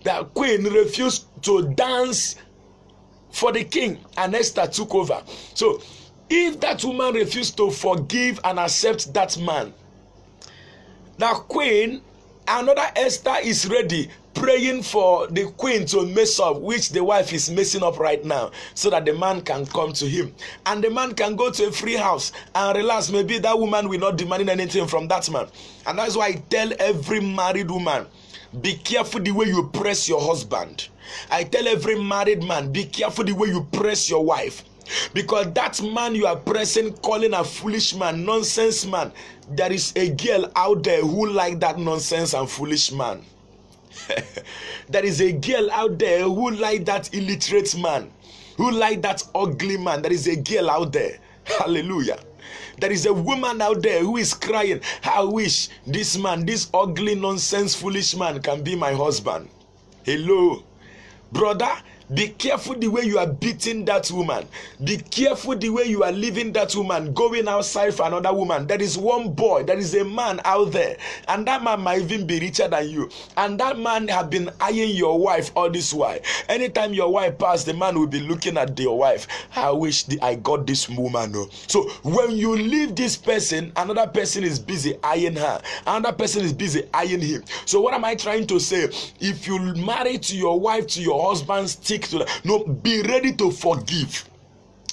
The queen refused to dance for the king and Esther took over. So if that woman refused to forgive and accept that man, the queen, another Esther is ready, praying for the queen to mess up, which the wife is messing up right now, so that the man can come to him. And the man can go to a free house and relax. Maybe that woman will not demand anything from that man. And that's why I tell every married woman, be careful the way you press your husband. I tell every married man, be careful the way you press your wife. Because that man you are pressing, calling a foolish man, nonsense man, there is a girl out there who like that nonsense and foolish man. There is a girl out there who like that illiterate man, who like that ugly man. There is a girl out there. Hallelujah. There is a woman out there who is crying, I wish this man, this ugly nonsense foolish man can be my husband. Hello, brother. Be careful the way you are beating that woman. Be careful the way you are leaving that woman, going outside for another woman. There is one boy, there is a man out there, and that man might even be richer than you. And that man have been eyeing your wife all this while. Anytime your wife passes, the man will be looking at your wife. I wish I got this woman. So when you leave this person, another person is busy eyeing her. Another person is busy eyeing him. So what am I trying to say? If you marry to your wife, to your husband, stick to that. No, be ready to forgive.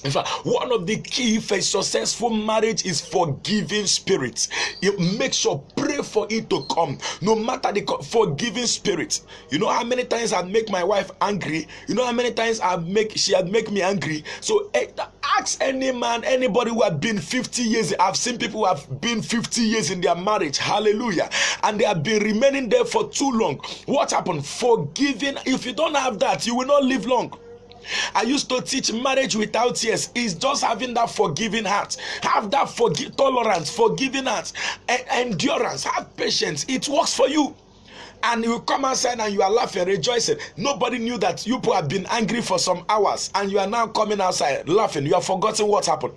In fact, one of the key for a successful marriage is forgiving spirit. You make sure, pray for it to come. No matter the forgiving spirit. You know how many times I make my wife angry? You know how many times she had make me angry? So ask any man, anybody who have been 50 years. I've seen people who have been 50 years in their marriage. Hallelujah. And they have been remaining there for too long. What happened? Forgiving. If you don't have that, you will not live long. I used to teach marriage without tears. It's just having that forgiving heart. Have that tolerance, forgiving heart, endurance, have patience. It works for you. And you come outside and you are laughing, rejoicing. Nobody knew that you have been angry for some hours and you are now coming outside laughing. You have forgotten what happened.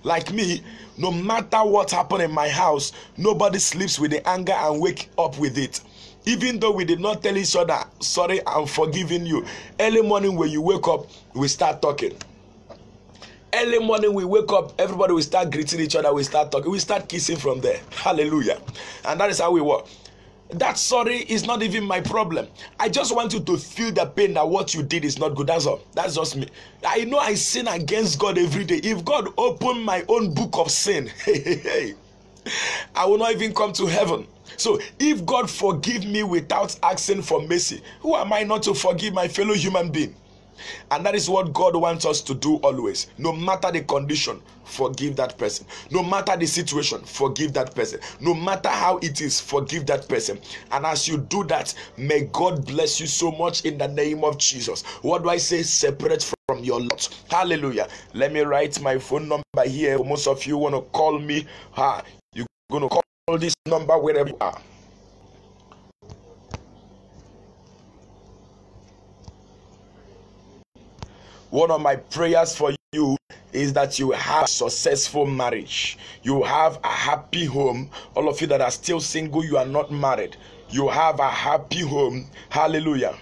Like me, no matter what happened in my house, nobody sleeps with the anger and wake up with it. Even though we did not tell each other, sorry, I'm forgiving you. Early morning when you wake up, we start talking. Early morning we wake up, everybody will start greeting each other, we start talking, we start kissing from there. Hallelujah. And that is how we work. That sorry is not even my problem. I just want you to feel the pain that what you did is not good. That's all. That's just me. I know I sin against God every day. If God opened my own book of sin, I will not even come to heaven. So if God forgive me without asking for mercy, who am I not to forgive my fellow human being? And that is what God wants us to do always. No matter the condition, forgive that person. No matter the situation, forgive that person. No matter how it is, forgive that person. And as you do that, may God bless you so much in the name of Jesus. What do I say? Separate from your lot. Hallelujah. Let me write my phone number here. Most of you want to call me. You're going to call this number wherever you are. One of my prayers for you is that you have a successful marriage. You have a happy home. All of you that are still single, you are not married. You have a happy home. Hallelujah.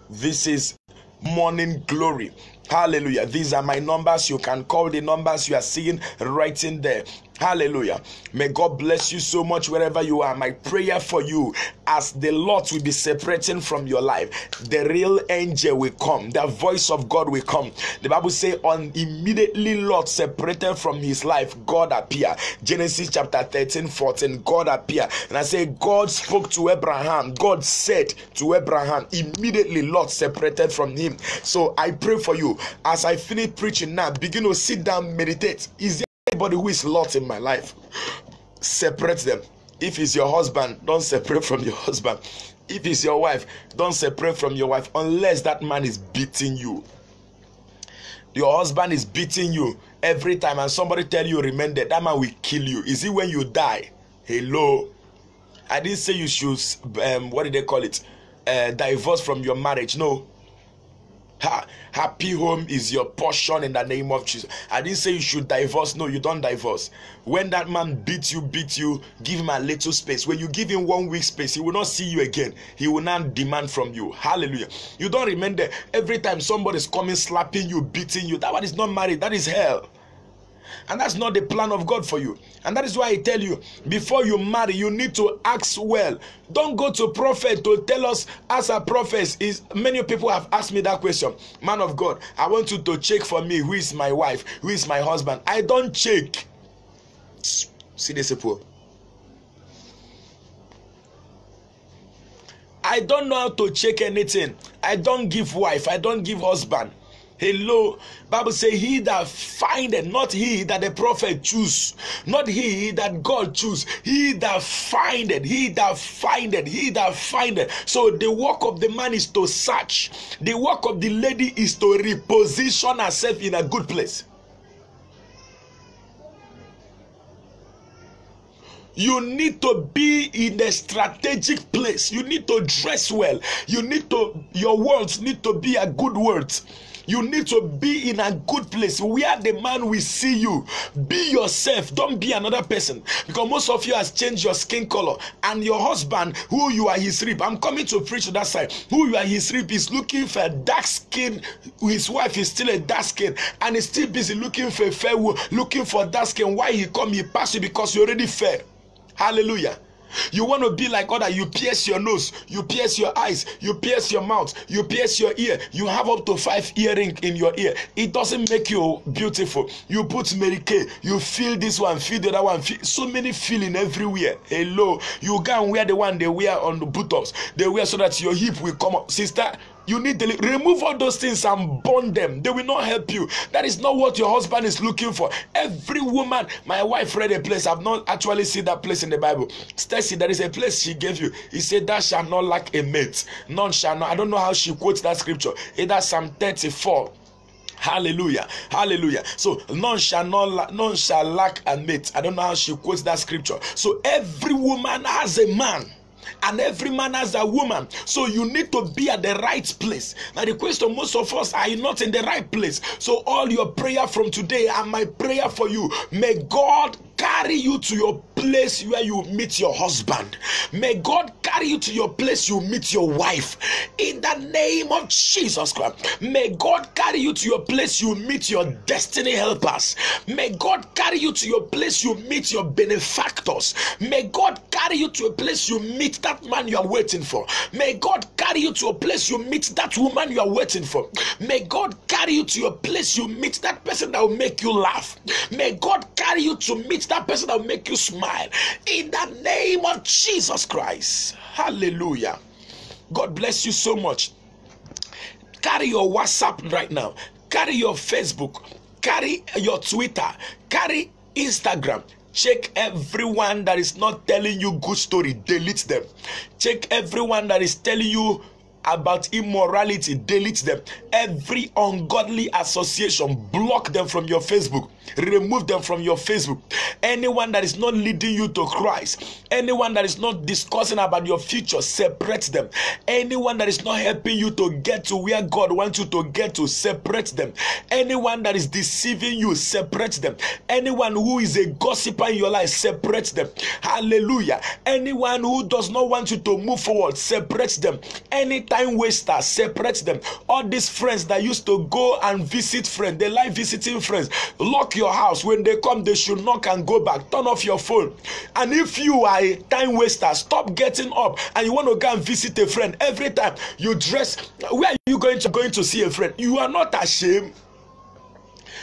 This is Morning Glory. Hallelujah. These are my numbers. You can call the numbers you are seeing right in there. Hallelujah. May God bless you so much wherever you are. My prayer for you, as the Lord will be separating from your life, the real angel will come. The voice of God will come. The Bible says, on immediately Lot separated from his life, God appeared. Genesis chapter 13-14, God appeared. And I say, God spoke to Abraham. God said to Abraham, immediately Lot separated from him. So I pray for you, as I finish preaching now, begin to sit down, meditate. Is there anybody who is Lot in my life? Separate them. If it's your husband, don't separate from your husband. If it's your wife, don't separate from your wife unless that man is beating you. Your husband is beating you every time and somebody tell you remain there, that man will kill you. Is it when you die? Hello. I didn't say you should what did they call it? Divorce from your marriage. No. Happy home is your portion in the name of Jesus. I didn't say you should divorce. No, you don't divorce. When that man beats you, give him a little space. When you give him 1 week space, he will not see you again. He will not demand from you. Hallelujah. You don't remain there. Every time somebody is coming, slapping you, beating you, that one is not married. That is hell. And that's not the plan of God for you. And that is why I tell you, before you marry, you need to ask well. Don't go to prophet to tell us as a prophet. Many people have asked me that question. Man of God, I want you to check for me who is my wife, who is my husband. I don't check. See this people. I don't know how to check anything. I don't give wife. I don't give husband. Hello, Bible say he that findeth, not he that the prophet choose, not he that God choose, he that findeth, he that findeth, he that findeth. So the work of the man is to search. The work of the lady is to reposition herself in a good place. You need to be in a strategic place. You need to dress well. Your words need to be a good words. You need to be in a good place where the man will see you. Be yourself. Don't be another person. Because most of you has changed your skin color. And your husband, who you are his rib. I'm coming to preach to that side. Who you are his rib is looking for a dark skin. His wife is still a dark skin. And he's still busy looking for a fair woman, looking for dark skin. Why he come, he pass you because you're already fair. Hallelujah. You want to be like other, you pierce your nose, you pierce your eyes, you pierce your mouth, you pierce your ear. You have up to 5 earrings in your ear. It doesn't make you beautiful. You put Mary Kay, you feel this one, feel the other one, feel so many feeling everywhere. Hello, you go and wear the one they wear on the buttocks. They wear so that your hip will come up. Sister, you need to remove all those things and burn them. They will not help you. That is not what your husband is looking for. Every woman, my wife read a place. I've not actually seen that place in the Bible. Stacy, there is a place she gave you. He said, "Thou shalt not lack a mate. None shall not." I don't know how she quotes that scripture. Either Psalm 34. Hallelujah. Hallelujah. So none shall lack a mate. I don't know how she quotes that scripture. So every woman has a man. And every man has a woman. So you need to be at the right place. Now the question, most of us are not in the right place. So all your prayer from today and my prayer for you, may God carry you to your place where you meet your husband. May God carry you to your place you meet your wife. In the name of Jesus Christ. May God carry you to your place you meet your destiny helpers. May God carry you to your place you meet your benefactors. May God carry you to a place you meet that man you are waiting for. May God carry you to a place you meet that woman you are waiting for. May God carry you to your place you meet that person that will make you laugh. May God carry you to meet that person that will make you smile. In the name of Jesus Christ. Hallelujah. God bless you so much. Carry your WhatsApp right now. Carry your Facebook. Carry your Twitter. Carry Instagram. Check everyone that is not telling you good story. Delete them. Check everyone that is telling you about immorality. Delete them. Every ungodly association, block them from your Facebook. Remove them from your Facebook. Anyone that is not leading you to Christ, anyone that is not discussing about your future, separate them. Anyone that is not helping you to get to where God wants you to get to, separate them. Anyone that is deceiving you, separate them. Anyone who is a gossiper in your life, separate them. Hallelujah. Anyone who does not want you to move forward, separate them. Any time waster, separate them. All these friends that used to go and visit friends, they like visiting friends. Lock your house. When they come, they should knock and go back. Turn off your phone. And if you are a time waster, stop getting up and you want to go and visit a friend. Every time you dress, where are you going to see a friend? You are not ashamed.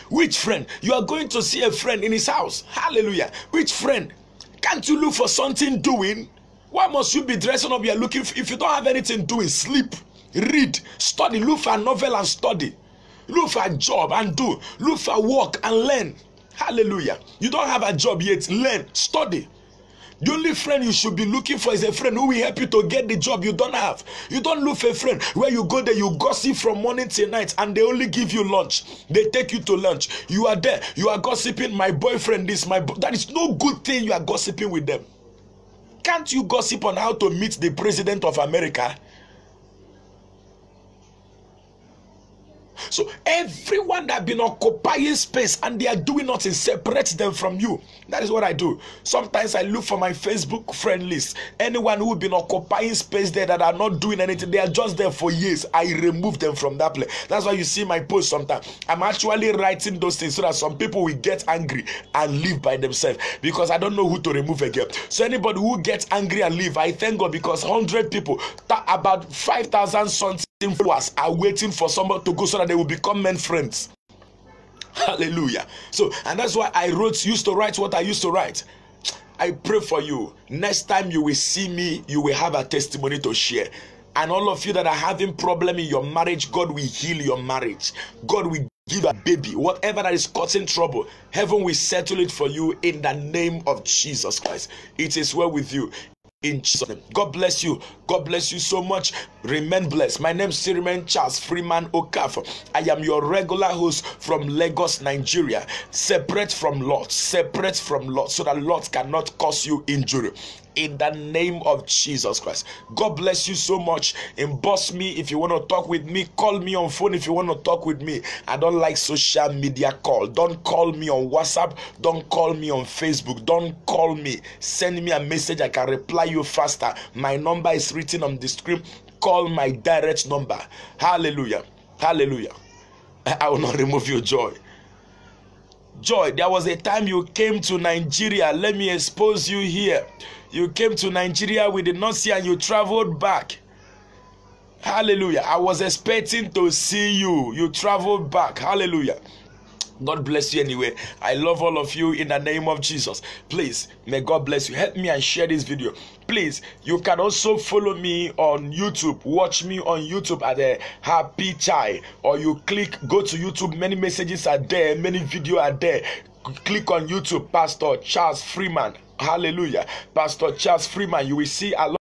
Which friend? You are going to see a friend in his house. Hallelujah. Which friend? Can't you look for something doing? Why must you be dressing up? You are looking for, if you don't have anything doing, sleep, read, study, look for a novel and study. Look for a job and do. Look for work and learn. Hallelujah. You don't have a job yet. Learn. Study. The only friend you should be looking for is a friend who will help you to get the job you don't have. You don't look for a friend where you go there, you gossip from morning till night, and they only give you lunch. They take you to lunch. You are there, you are gossiping, my boyfriend is that is no good thing you are gossiping with them. Can't you gossip on how to meet the president of America? So everyone that been occupying space and they are doing nothing, separate them from you. That is what I do. Sometimes I look for my Facebook friend list. Anyone who been occupying space there that are not doing anything, they are just there for years, I remove them from that place. That's why you see my post sometimes. I'm actually writing those things so that some people will get angry and leave by themselves, because I don't know who to remove again. So anybody who gets angry and leave, I thank God, because 100 people, about 5,000 sons followers are waiting for someone to go so that they will become men friends. Hallelujah. So, and that's why I used to write what I used to write. I pray for you. Next time you will see me, you will have a testimony to share. And all of you that are having problem in your marriage, God will heal your marriage. God will give a baby. Whatever that is causing trouble, heaven will settle it for you in the name of Jesus Christ. It is well with you. In Jesus' name. God bless you. God bless you so much. Remain blessed. My name is Siriman Charles Freeman Okafor. I am your regular host from Lagos, Nigeria. Separate from Lot. Separate from Lot, so that Lot cannot cause you injury. In the name of Jesus Christ. God bless you so much. Inbox me if you want to talk with me. Call me on phone if you want to talk with me. I don't like social media call. Don't call me on WhatsApp. Don't call me on Facebook. Don't call me. Send me a message. I can reply you faster. My number is written on the screen. Call my direct number. Hallelujah. Hallelujah. I will not remove your joy. Joy, there was a time you came to Nigeria. Let me expose you here. You came to Nigeria, we did not see, and you traveled back. Hallelujah. I was expecting to see you. You traveled back. Hallelujah. God bless you anyway. I love all of you in the name of Jesus. Please, may God bless you. Help me and share this video. Please, you can also follow me on YouTube. Watch me on YouTube at the Happy Chai. Or you go to YouTube. Many messages are there. Many videos are there. Click on YouTube, Pastor Charles Freeman. Hallelujah. Pastor Charles Freeman. You will see a lot.